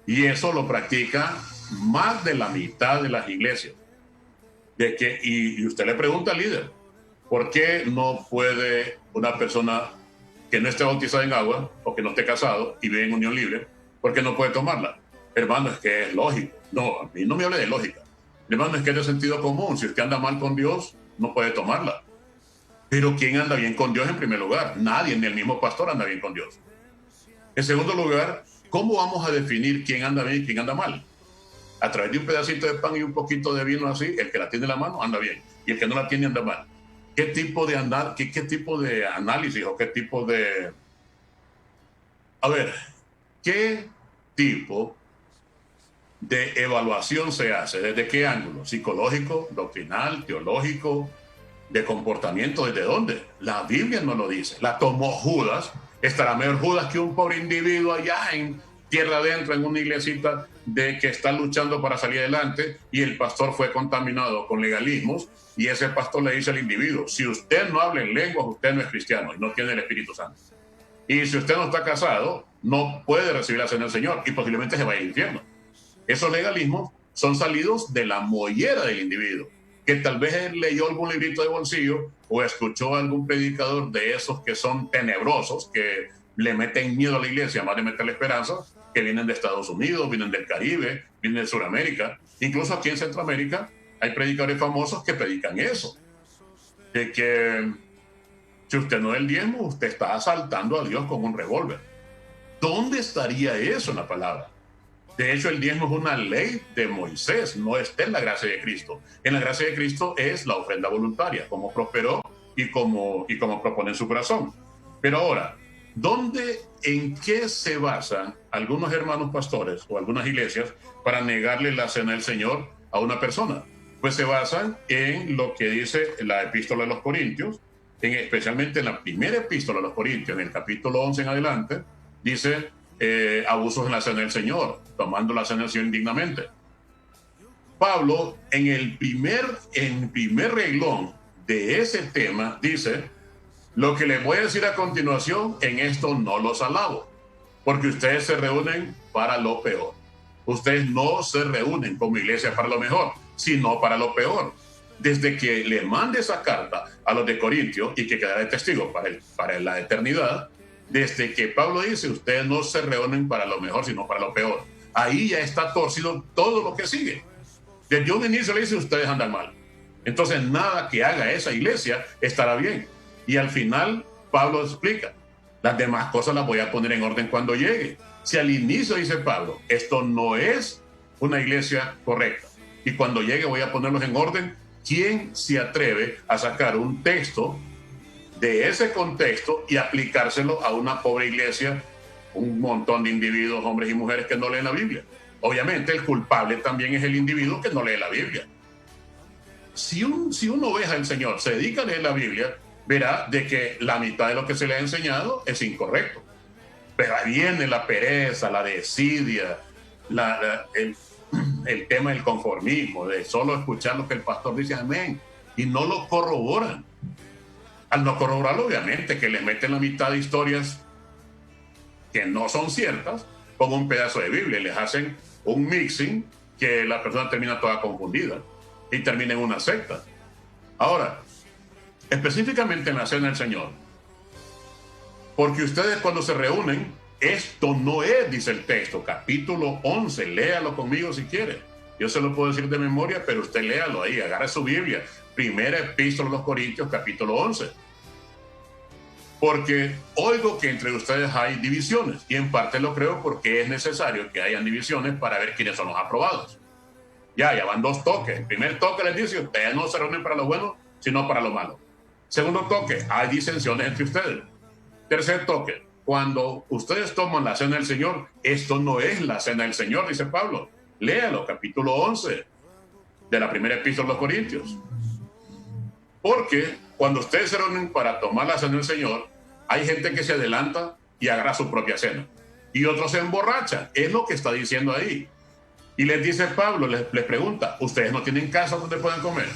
Y eso lo practica más de la mitad de las iglesias. Y usted le pregunta al líder, ¿por qué no puede una persona que no esté bautizada en agua o que no esté casado y vive en unión libre, por qué no puede tomarla? Hermano, es que es lógico. No, a mí no me hable de lógica. Hermano, es que es de sentido común. Si usted anda mal con Dios, no puede tomarla. Pero ¿quién anda bien con Dios en primer lugar? Nadie, ni el mismo pastor anda bien con Dios. En segundo lugar, ¿cómo vamos a definir quién anda bien y quién anda mal? A través de un pedacito de pan y un poquito de vino así, el que la tiene en la mano anda bien y el que no la tiene anda mal. ¿Qué tipo de análisis o qué tipo de... A ver, ¿qué tipo de evaluación se hace? ¿Desde qué ángulo? ¿Psicológico, doctrinal, teológico, de comportamiento? ¿Desde dónde? La Biblia no lo dice. La tomó Judas. ¿Estará mejor Judas que un pobre individuo allá en tierra adentro, en una iglesita de que está luchando para salir adelante, y el pastor fue contaminado con legalismos, y ese pastor le dice al individuo, si usted no habla en lenguas, usted no es cristiano y no tiene el Espíritu Santo? Y si usted no está casado, no puede recibir la cena del Señor y posiblemente se vaya al infierno. Esos legalismos son salidos de la mollera del individuo, que tal vez él leyó algún librito de bolsillo o escuchó a algún predicador de esos que son tenebrosos, que le meten miedo a la iglesia más de meterle esperanza, que vienen de Estados Unidos, vienen del Caribe, vienen de Sudamérica. Incluso aquí en Centroamérica hay predicadores famosos que predican eso, de que si usted no es el diezmo, usted está asaltando a Dios con un revólver. ¿Dónde estaría eso en la palabra? De hecho, el diezmo es una ley de Moisés, no está en la gracia de Cristo. En la gracia de Cristo es la ofrenda voluntaria, como prosperó y como propone en su corazón. Pero ahora, ¿en qué se basan algunos hermanos pastores o algunas iglesias para negarle la cena del Señor a una persona? Pues se basan en lo que dice la epístola de los Corintios, especialmente en la primera epístola de los Corintios, en el capítulo 11 en adelante, dice abusos en la cena del Señor, tomando la cena del Señor indignamente. Pablo, en el primer reglón de ese tema, dice: lo que les voy a decir a continuación, en esto no los alabo, porque ustedes se reúnen para lo peor. Ustedes no se reúnen como iglesia para lo mejor, sino para lo peor. Desde que le mande esa carta a los de Corintios, y que quedará de testigo para la eternidad, desde que Pablo dice, ustedes no se reúnen para lo mejor, sino para lo peor. Ahí ya está torcido todo lo que sigue. Desde un inicio le dice, ustedes andan mal. Entonces nada que haga esa iglesia estará bien. Y al final Pablo explica, las demás cosas las voy a poner en orden cuando llegue. Si al inicio dice Pablo, esto no es una iglesia correcta, y cuando llegue voy a ponerlos en orden, ¿quién se atreve a sacar un texto de ese contexto y aplicárselo a una pobre iglesia, un montón de individuos, hombres y mujeres que no leen la Biblia? Obviamente el culpable también es el individuo que no lee la Biblia. Si una oveja del Señor se dedica a leer la Biblia, verá de que la mitad de lo que se le ha enseñado es incorrecto. Pero ahí viene la pereza, la desidia, el tema del conformismo, de solo escuchar lo que el pastor dice, amén, y no lo corroboran. Al no corroborarlo, obviamente, que les meten la mitad de historias que no son ciertas con un pedazo de Biblia, y les hacen un mixing que la persona termina toda confundida y termina en una secta. Ahora, específicamente en la cena del Señor, porque ustedes cuando se reúnen, esto no es, dice el texto, capítulo 11, léalo conmigo si quiere. Yo se lo puedo decir de memoria, pero usted léalo ahí, agarre su Biblia. Primera epístola de los Corintios, capítulo 11. Porque oigo que entre ustedes hay divisiones, y en parte lo creo porque es necesario que hayan divisiones para ver quiénes son los aprobados. Ya van dos toques. El primer toque les dice, ustedes no se reúnen para lo bueno, sino para lo malo. Segundo toque, hay disensiones entre ustedes. Tercer toque, cuando ustedes toman la cena del Señor, esto no es la cena del Señor, dice Pablo. Léalo, capítulo 11 de la primera epístola de los Corintios. Porque cuando ustedes se reúnen para tomar la cena del Señor, hay gente que se adelanta y agarra su propia cena, y otros se emborrachan. Es lo que está diciendo ahí. Y les dice Pablo, les pregunta, ¿ustedes no tienen casa donde puedan comer?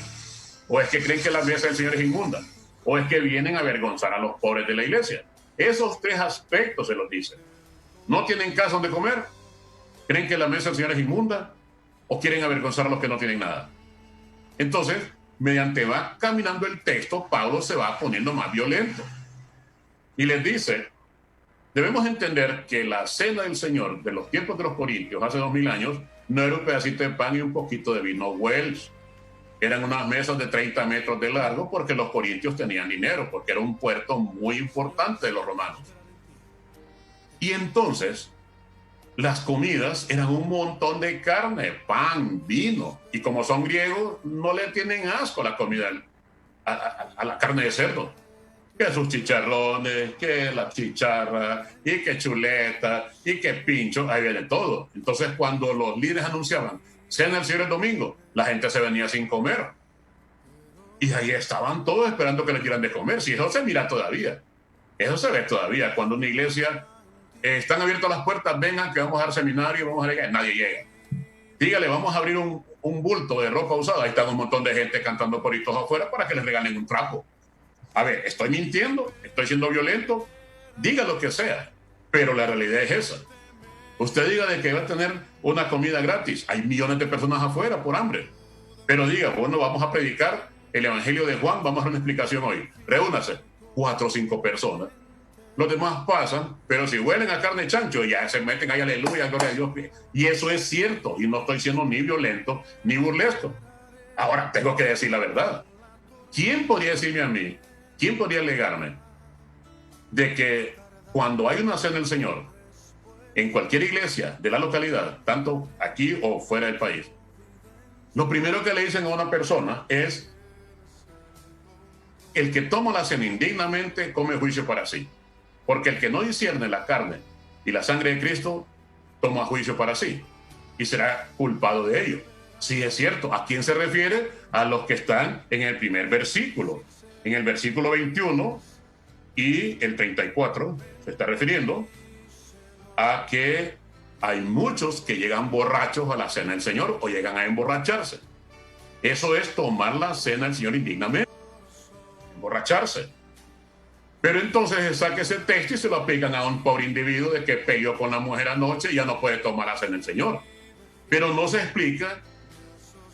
¿O es que creen que la mesa del Señor es inmunda? o es que vienen a avergonzar a los pobres de la iglesia. Esos tres aspectos se los dicen. ¿No tienen casa donde comer? ¿Creen que la mesa del Señor es inmunda? ¿O quieren avergonzar a los que no tienen nada? Entonces, mediante va caminando el texto, Pablo se va poniendo más violento. Y les dice, debemos entender que la cena del Señor de los tiempos de los Corintios, hace 2000 años, no era un pedacito de pan y un poquito de vino Wells. Eran unas mesas de 30 metros de largo porque los corintios tenían dinero, porque era un puerto muy importante de los romanos. Y entonces, las comidas eran un montón de carne, pan, vino. Y como son griegos, no le tienen asco a la comida, a la carne de cerdo. Que sus chicharrones, que la chicharra, y que chuleta, y que pincho, ahí viene todo. Entonces, cuando los líderes anunciaban cena el Señor el domingo, la gente se venía sin comer. Y ahí estaban todos esperando que les dieran de comer. Si eso se mira todavía. Eso se ve todavía. Cuando una iglesia están abiertas las puertas, vengan que vamos a dar seminario, vamos a llegar. Nadie llega. Dígale, vamos a abrir un bulto de ropa usada. Ahí están un montón de gente cantando coritos afuera para que les regalen un trapo. A ver, estoy mintiendo, estoy siendo violento, diga lo que sea, pero la realidad es esa. Usted diga de que va a tener una comida gratis, hay millones de personas afuera por hambre, pero diga, bueno, vamos a predicar el Evangelio de Juan, vamos a dar una explicación hoy. Reúnase, 4 o 5 personas. Los demás pasan, pero si huelen a carne de chancho, ya se meten ahí, aleluya, gloria a Dios. Y eso es cierto, y no estoy siendo ni violento ni burlesco. Ahora, tengo que decir la verdad. ¿Quién podría decirme a mí? ¿Quién podría alegarme de que cuando hay una cena del Señor en cualquier iglesia de la localidad, tanto aquí o fuera del país, lo primero que le dicen a una persona es: el que toma la cena indignamente come juicio para sí, porque el que no discierne la carne y la sangre de Cristo toma juicio para sí y será culpado de ello? Sí, es cierto. ¿A quién se refiere? A los que están en el primer versículo. En el versículo 21 y el 34 se está refiriendo a que hay muchos que llegan borrachos a la cena del Señor o llegan a emborracharse. Eso es tomar la cena del Señor indignamente, emborracharse. Pero entonces se saca ese texto y se lo aplican a un pobre individuo de que peleó con la mujer anoche y ya no puede tomar la cena del Señor. Pero no se explica,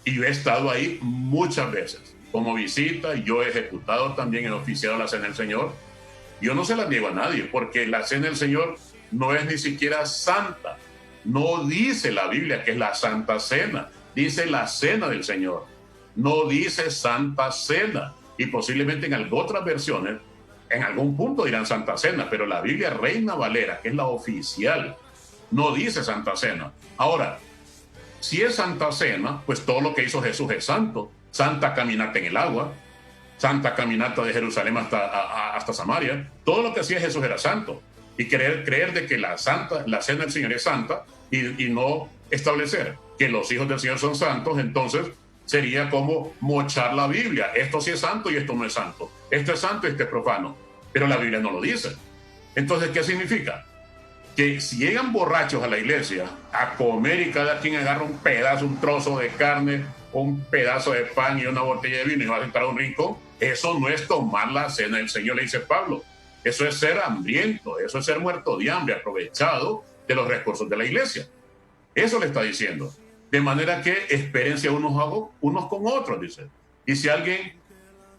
y yo he estado ahí muchas veces como visita, yo he ejecutado también, he oficiado la cena del Señor. Yo no se la niego a nadie, porque la cena del Señor no es ni siquiera santa. No dice la Biblia que es la Santa Cena, dice la Cena del Señor. No dice Santa Cena. Y posiblemente en otras versiones, en algún punto dirán Santa Cena, pero la Biblia Reina Valera, que es la oficial, no dice Santa Cena. Ahora, si es Santa Cena, pues todo lo que hizo Jesús es santo. Santa caminata en el agua, santa caminata de Jerusalén hasta Samaria, todo lo que hacía Jesús era santo. Y creer de que la cena del Señor es santa y no establecer que los hijos del Señor son santos, entonces sería como mochar la Biblia. Esto sí es santo y esto no es santo. Esto es santo y esto es profano. Pero la Biblia no lo dice. Entonces, ¿qué significa? Que si llegan borrachos a la iglesia a comer y cada quien agarra un pedazo, un trozo de carne, un pedazo de pan y una botella de vino y va a sentar a un rincón, eso no es tomar la cena del Señor, le dice Pablo. Eso es ser hambriento, eso es ser muerto de hambre, aprovechado de los recursos de la iglesia. Eso le está diciendo. De manera que espérense unos con otros, dice. Y si alguien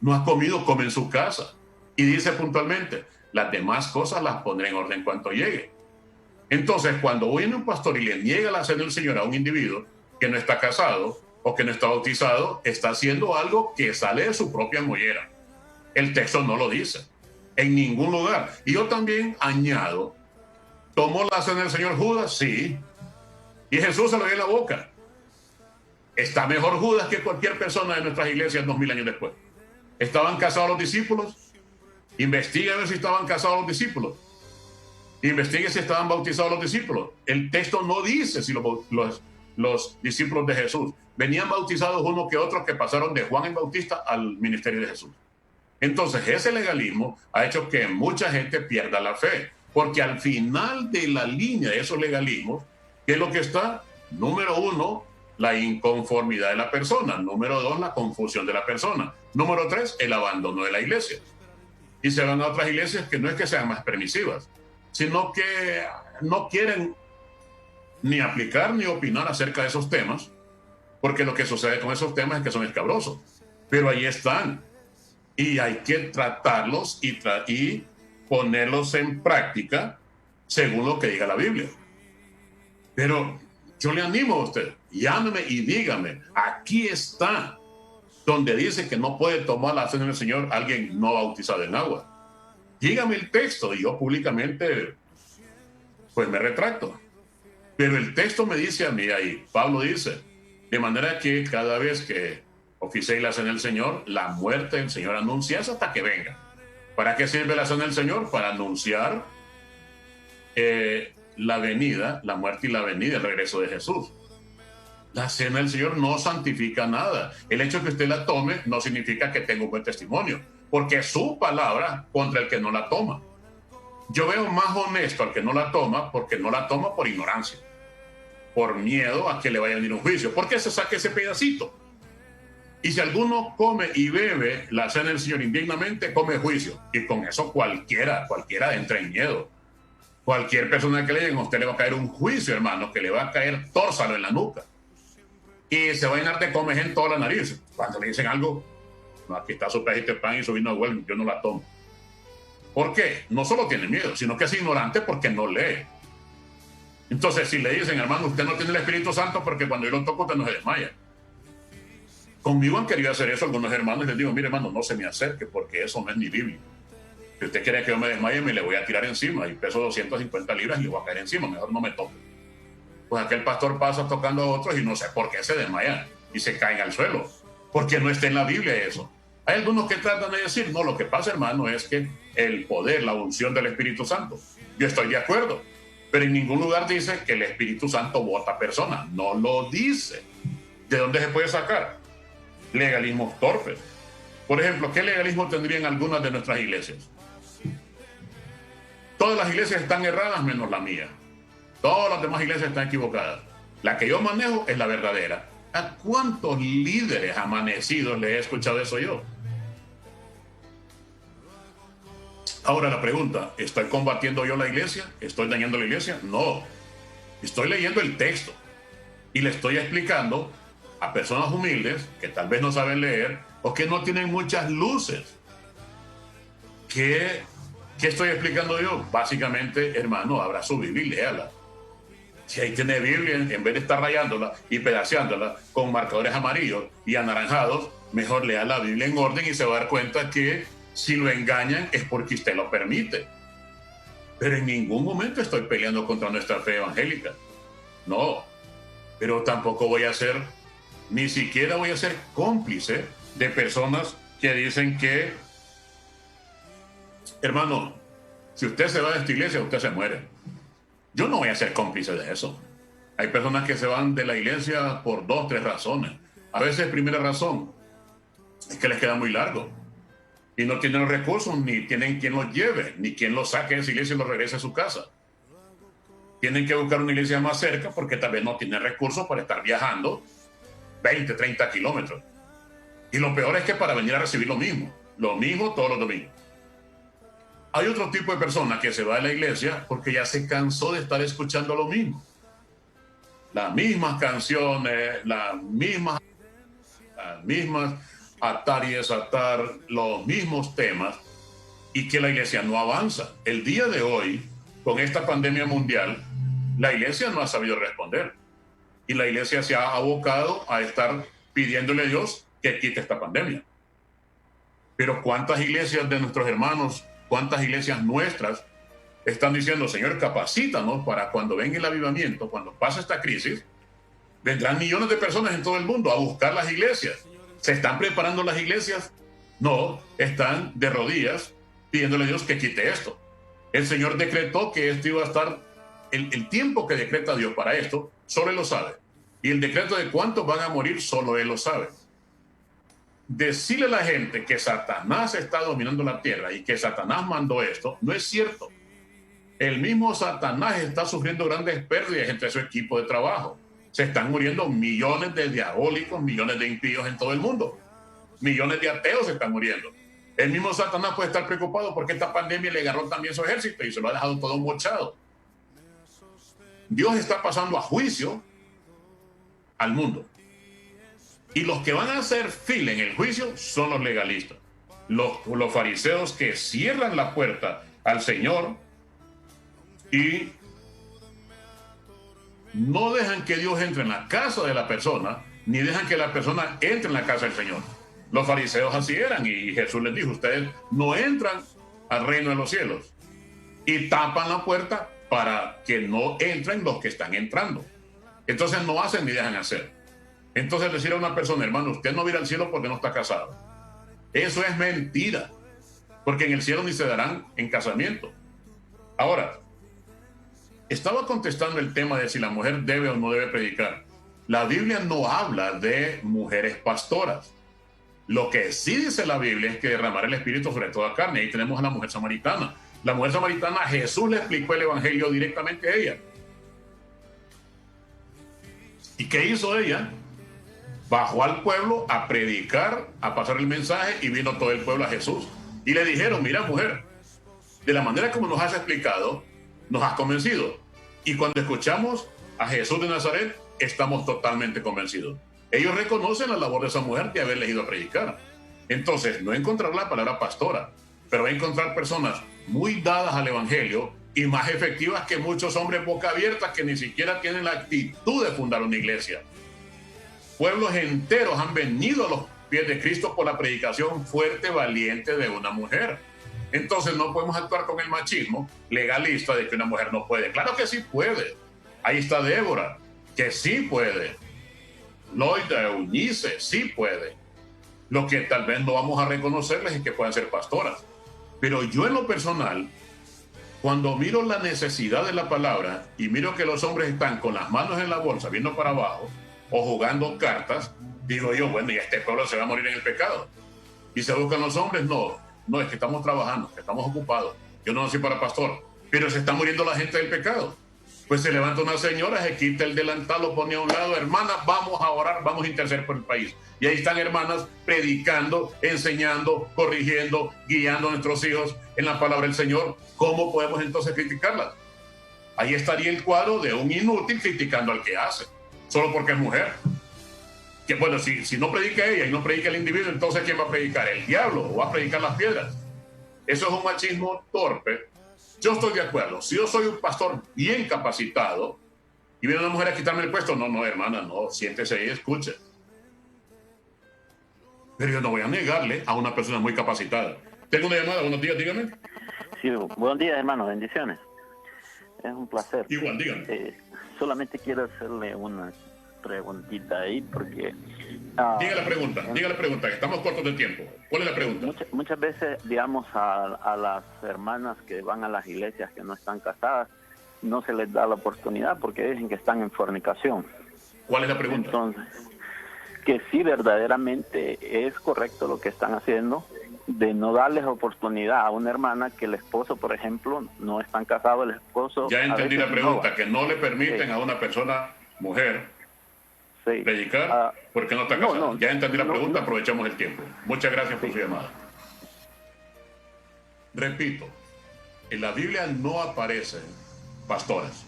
no ha comido, come en su casa. Y dice puntualmente, las demás cosas las pondré en orden cuanto llegue. Entonces, cuando viene un pastor y le niega la cena del Señor a un individuo que no está casado o que no está bautizado, está haciendo algo que sale de su propia mollera. El texto no lo dice en ningún lugar. Y yo también añado, ¿tomó la cena del Señor Judas? Sí. Y Jesús se lo dio en la boca. Está mejor Judas que cualquier persona de nuestras iglesias 2000 años después. ¿Estaban casados los discípulos? Investigue a ver si estaban casados los discípulos. Investigue si estaban bautizados los discípulos. El texto no dice si los discípulos de Jesús venían bautizados uno que otro que pasaron de Juan el Bautista al ministerio de Jesús. Entonces, ese legalismo ha hecho que mucha gente pierda la fe, porque al final de la línea de esos legalismos, ¿qué es lo que está? Número 1, la inconformidad de la persona. Número 2, la confusión de la persona. Número 3, el abandono de la iglesia. y se van a otras iglesias que no es que sean más permisivas, sino que no quieren ni aplicar ni opinar acerca de esos temas, porque lo que sucede con esos temas es que son escabrosos. Pero ahí están, y hay que tratarlos y ponerlos en práctica según lo que diga la Biblia. Pero yo le animo a usted, llámeme y dígame, aquí está, donde dice que no puede tomar la cena del Señor alguien no bautizado en agua. Dígame el texto y yo públicamente pues me retracto. Pero el texto me dice a mí ahí, Pablo dice, de manera que cada vez que oficiéis la cena del Señor, la muerte del Señor anuncias hasta que venga. ¿Para qué sirve la cena del Señor? Para anunciar la venida, la muerte y la venida, el regreso de Jesús. La cena del Señor no santifica nada. El hecho de que usted la tome no significa que tenga un buen testimonio, porque es su palabra contra el que no la toma. Yo veo más honesto al que no la toma, porque no la toma por ignorancia, por miedo a que le vaya a venir un juicio. ¿Por qué se saque ese pedacito? Y si alguno come y bebe la cena del Señor indignamente, come juicio. Y con eso cualquiera entra en miedo. Cualquier persona que le diga, a usted le va a caer un juicio, hermano, que le va a caer tórsalo en la nuca. Y se va a llenar de comes en toda la nariz. Cuando le dicen algo, no, aquí está su pedacito de pan y su vino de huevo, yo no la tomo. ¿Por qué? No solo tiene miedo, sino que es ignorante porque no lee. Entonces, si le dicen, hermano, usted no tiene el Espíritu Santo porque cuando yo lo toco usted no se desmaya. Conmigo han querido hacer eso algunos hermanos y les digo, mire, hermano, no se me acerque porque eso no es ni bíblico. Si usted quiere que yo me desmaye, me le voy a tirar encima y peso 250 libras y le voy a caer encima, mejor no me toque. Pues aquel pastor pasa tocando a otros y no sé por qué se desmayan y se caen al suelo, porque no está en la Biblia eso. Hay algunos que tratan de decir, no, lo que pasa, hermano, es que el poder, la unción del Espíritu Santo. Yo estoy de acuerdo, pero en ningún lugar dice que el Espíritu Santo vota a personas. No lo dice. ¿De dónde se puede sacar? Legalismos torpes. Por ejemplo, ¿qué legalismo tendrían algunas de nuestras iglesias? Todas las iglesias están erradas menos la mía. Todas las demás iglesias están equivocadas. La que yo manejo es la verdadera. ¿A cuántos líderes amanecidos le he escuchado eso yo? Ahora la pregunta, ¿estoy combatiendo yo la iglesia? ¿Estoy dañando la iglesia? No. Estoy leyendo el texto y le estoy explicando a personas humildes que tal vez no saben leer o que no tienen muchas luces. ¿Qué estoy explicando yo? Básicamente, hermano, abra su Biblia y léala. Si ahí tiene Biblia, en vez de estar rayándola y pedaceándola con marcadores amarillos y anaranjados, mejor lea la Biblia en orden y se va a dar cuenta que si lo engañan es porque usted lo permite. Pero en ningún momento estoy peleando contra nuestra fe evangélica. No. Pero tampoco voy a ser, ni siquiera voy a ser cómplice de personas que dicen que, hermano, si usted se va de esta iglesia, usted se muere. Yo no voy a ser cómplice de eso. Hay personas que se van de la iglesia por 2, 3 razones. A veces, primera razón, es que les queda muy largo. Y no tienen los recursos, ni tienen quien los lleve, ni quien los saque de esa iglesia y los regrese a su casa. Tienen que buscar una iglesia más cerca porque tal vez no tienen recursos para estar viajando 20, 30 kilómetros. Y lo peor es que para venir a recibir lo mismo todos los domingos. Hay otro tipo de persona que se va de la iglesia porque ya se cansó de estar escuchando lo mismo. Las mismas canciones, las mismas atar y desatar, los mismos temas, y que la iglesia no avanza. El día de hoy, con esta pandemia mundial, la iglesia no ha sabido responder. Y la iglesia se ha abocado a estar pidiéndole a Dios que quite esta pandemia. Pero ¿cuántas iglesias de nuestros hermanos, cuántas iglesias nuestras están diciendo, Señor, capacítanos para cuando venga el avivamiento, cuando pase esta crisis, vendrán millones de personas en todo el mundo a buscar las iglesias? ¿Se están preparando las iglesias? No, están de rodillas pidiéndole a Dios que quite esto. El Señor decretó que esto iba a estar, el tiempo que decreta Dios para esto, solo Él lo sabe. Y el decreto de cuántos van a morir, solo Él lo sabe. Decirle a la gente que Satanás está dominando la tierra y que Satanás mandó esto, no es cierto. El mismo Satanás está sufriendo grandes pérdidas entre su equipo de trabajo. Se están muriendo millones de diabólicos, millones de impíos en todo el mundo. Millones de ateos se están muriendo. El mismo Satanás puede estar preocupado porque esta pandemia le agarró también su ejército y se lo ha dejado todo mochado. Dios está pasando a juicio al mundo. Y los que van a hacer fila en el juicio son los legalistas. Los fariseos que cierran la puerta al Señor y no dejan que Dios entre en la casa de la persona, ni dejan que la persona entre en la casa del Señor. Los fariseos así eran y Jesús les dijo, ustedes no entran al reino de los cielos y tapan la puerta para que no entren los que están entrando. Entonces no hacen ni dejan hacer. Entonces decir a una persona, hermano, usted no va a ir al cielo porque no está casado. Eso es mentira, porque en el cielo ni se darán en casamiento. Ahora, estaba contestando el tema de si la mujer debe o no debe predicar. La Biblia no habla de mujeres pastoras. Lo que sí dice la Biblia es que derramar el Espíritu sobre toda carne. Ahí tenemos a la mujer samaritana. La mujer samaritana, Jesús le explicó el Evangelio directamente a ella. ¿Y qué hizo ella? Bajó al pueblo a predicar, a pasar el mensaje, y vino todo el pueblo a Jesús. Y le dijeron, mira mujer, de la manera como nos has explicado, nos has convencido. Y cuando escuchamos a Jesús de Nazaret, estamos totalmente convencidos. Ellos reconocen la labor de esa mujer de haberles ido a predicar. Entonces, no encontrar la palabra pastora, pero va a encontrar personas muy dadas al Evangelio y más efectivas que muchos hombres boca abierta que ni siquiera tienen la actitud de fundar una iglesia. Pueblos enteros han venido a los pies de Cristo por la predicación fuerte, valiente de una mujer. Entonces no podemos actuar con el machismo legalista de que una mujer no puede. Claro que sí puede. Ahí está Débora, que sí puede. Loida, Eunice, sí puede. Lo que tal vez no vamos a reconocerles es que puedan ser pastoras. Pero yo en lo personal, cuando miro la necesidad de la palabra y miro que los hombres están con las manos en la bolsa, viendo para abajo, o jugando cartas, digo yo, bueno, y este pueblo se va a morir en el pecado. Y se buscan los hombres, no, es que estamos trabajando, que estamos ocupados. Yo no nací para pastor, pero se está muriendo la gente del pecado. Pues se levanta una señora, se quita el delantal, lo pone a un lado, hermanas, vamos a orar, vamos a interceder por el país. Y ahí están hermanas predicando, enseñando, corrigiendo, guiando a nuestros hijos en la palabra del Señor. ¿Cómo podemos entonces criticarlas? Ahí estaría el cuadro de un inútil criticando al que hace, solo porque es mujer. Que bueno, si no predica ella y no predica el individuo, entonces ¿quién va a predicar? ¿El diablo? ¿O va a predicar las piedras? Eso es un machismo torpe. Yo estoy de acuerdo. Si yo soy un pastor bien capacitado y viene una mujer a quitarme el puesto, no, hermana, no, siéntese ahí y escuche. Pero yo no voy a negarle a una persona muy capacitada. Tengo una llamada, buenos días, dígame. Sí, buenos días, hermano, bendiciones. Es un placer. Igual, dígame. Solamente quiero hacerle una preguntita ahí porque... diga la pregunta, que estamos cortos de tiempo. ¿Cuál es la pregunta? Muchas veces, digamos, a las hermanas que van a las iglesias que no están casadas, no se les da la oportunidad porque dicen que están en fornicación. ¿Cuál es la pregunta? Entonces, que si verdaderamente es correcto lo que están haciendo, de no darles oportunidad a una hermana que el esposo, por ejemplo, no están casados, el esposo... Ya entendí la pregunta, que no le permiten a una persona, mujer, predicar porque no está casada. Ya entendí la pregunta, aprovechamos el tiempo. Muchas gracias por su llamada. Repito, en la Biblia no aparecen pastoras.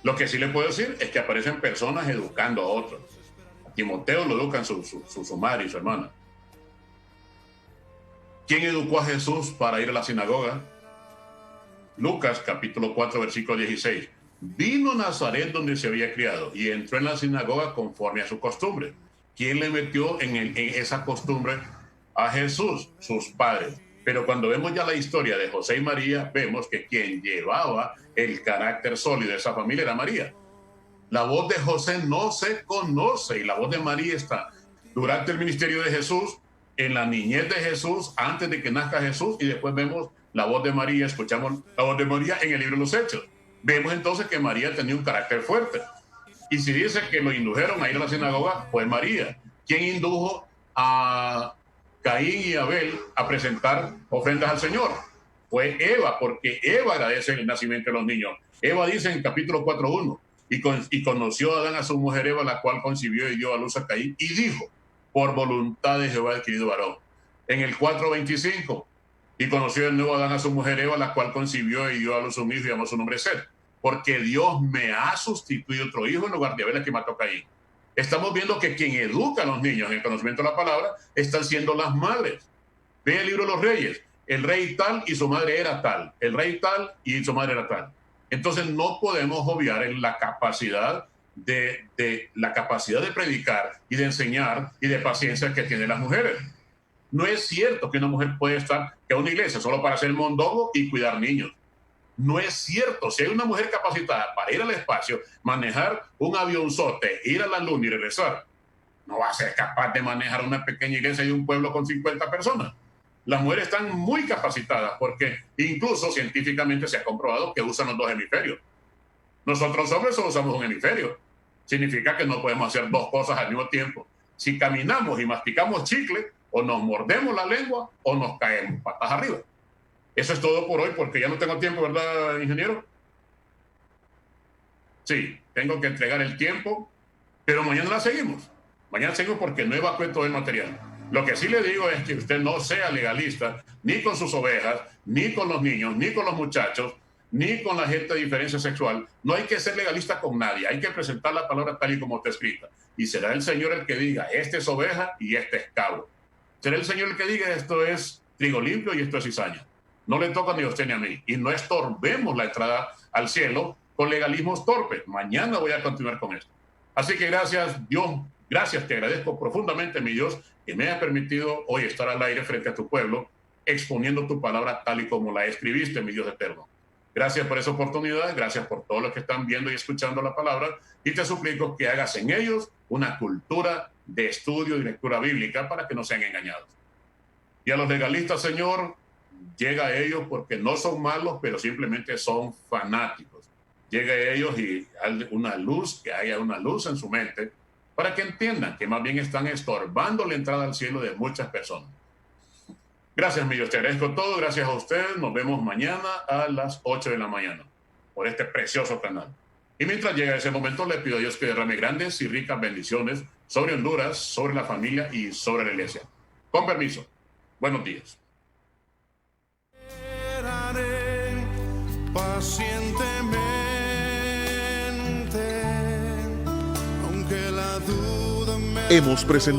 Lo que sí le puedo decir es que aparecen personas educando a otros. A Timoteo lo educan su madre y su hermana. ¿Quién educó a Jesús para ir a la sinagoga? Lucas capítulo 4 versículo 16. Vino a Nazaret donde se había criado y entró en la sinagoga conforme a su costumbre. ¿Quién le metió en esa costumbre? A Jesús, sus padres. Pero cuando vemos ya la historia de José y María, vemos que quien llevaba el carácter sólido de esa familia era María. La voz de José no se conoce y la voz de María está durante el ministerio de Jesús, en la niñez de Jesús, antes de que nazca Jesús, y después vemos la voz de María, escuchamos la voz de María en el libro de los Hechos. Vemos entonces que María tenía un carácter fuerte. Y si dice que lo indujeron a ir a la sinagoga, fue María. ¿Quién indujo a Caín y Abel a presentar ofrendas al Señor? Fue Eva, porque Eva agradece el nacimiento de los niños. Eva dice en capítulo 4:1, y conoció a Adán a su mujer Eva, la cual concibió y dio a luz a Caín, y dijo, por voluntad de Jehová he adquirido varón. en el 4:25. Y conoció el nuevo Adán a su mujer Eva, la cual concibió y dio a luz un hijo y llamó su nombre Set. Porque Dios me ha sustituido otro hijo en lugar de Abel, que mató a Caín. Estamos viendo que quien educa a los niños en el conocimiento de la palabra están siendo las madres. Ve el libro de los reyes. El rey tal y su madre era tal. El rey tal y su madre era tal. Entonces no podemos obviar en la capacidad de predicar y de enseñar y de paciencia que tienen las mujeres. No es cierto que una mujer puede estar en una iglesia solo para ser mondongo y cuidar niños. No es cierto. Si hay una mujer capacitada para ir al espacio, manejar un avionzote, ir a la luna y regresar, no va a ser capaz de manejar una pequeña iglesia de un pueblo con 50 personas. Las mujeres están muy capacitadas porque incluso científicamente se ha comprobado que usan los dos hemisferios. Nosotros hombres solo usamos un hemisferio. Significa que no podemos hacer dos cosas al mismo tiempo. Si caminamos y masticamos chicle, o nos mordemos la lengua o nos caemos patas arriba. Eso es todo por hoy, porque ya no tengo tiempo, ¿verdad, ingeniero? Sí, tengo que entregar el tiempo, pero mañana la seguimos. Mañana seguimos porque no evacué todo el material. Lo que sí le digo es que usted no sea legalista ni con sus ovejas, ni con los niños, ni con los muchachos, ni con la gente de diferencia sexual. No hay que ser legalista con nadie. Hay que presentar la palabra tal y como está escrita. Y será el Señor el que diga, este es oveja y este es cabro. Será el Señor el que diga, esto es trigo limpio y esto es cizaña. No le toca ni a usted ni a mí. Y no estorbemos la entrada al cielo con legalismos torpes. Mañana voy a continuar con esto. Así que gracias, Dios. Gracias, te agradezco profundamente, mi Dios, que me haya permitido hoy estar al aire frente a tu pueblo, exponiendo tu palabra tal y como la escribiste, mi Dios eterno. Gracias por esa oportunidad, gracias por todos los que están viendo y escuchando la palabra, y te suplico que hagas en ellos una cultura de estudio y lectura bíblica para que no sean engañados. Y a los legalistas, Señor, llega a ellos porque no son malos, pero simplemente son fanáticos. Llega a ellos y hay una luz, que haya una luz en su mente, para que entiendan que más bien están estorbando la entrada al cielo de muchas personas. Gracias, mi Dios, te agradezco todo, gracias a ustedes. Nos vemos mañana a las 8 de la mañana por este precioso canal. Y mientras llega ese momento, le pido a Dios que derrame grandes y ricas bendiciones sobre Honduras, sobre la familia y sobre la iglesia. Con permiso. Buenos días. Esperaré pacientemente, aunque la duda me... Hemos presentado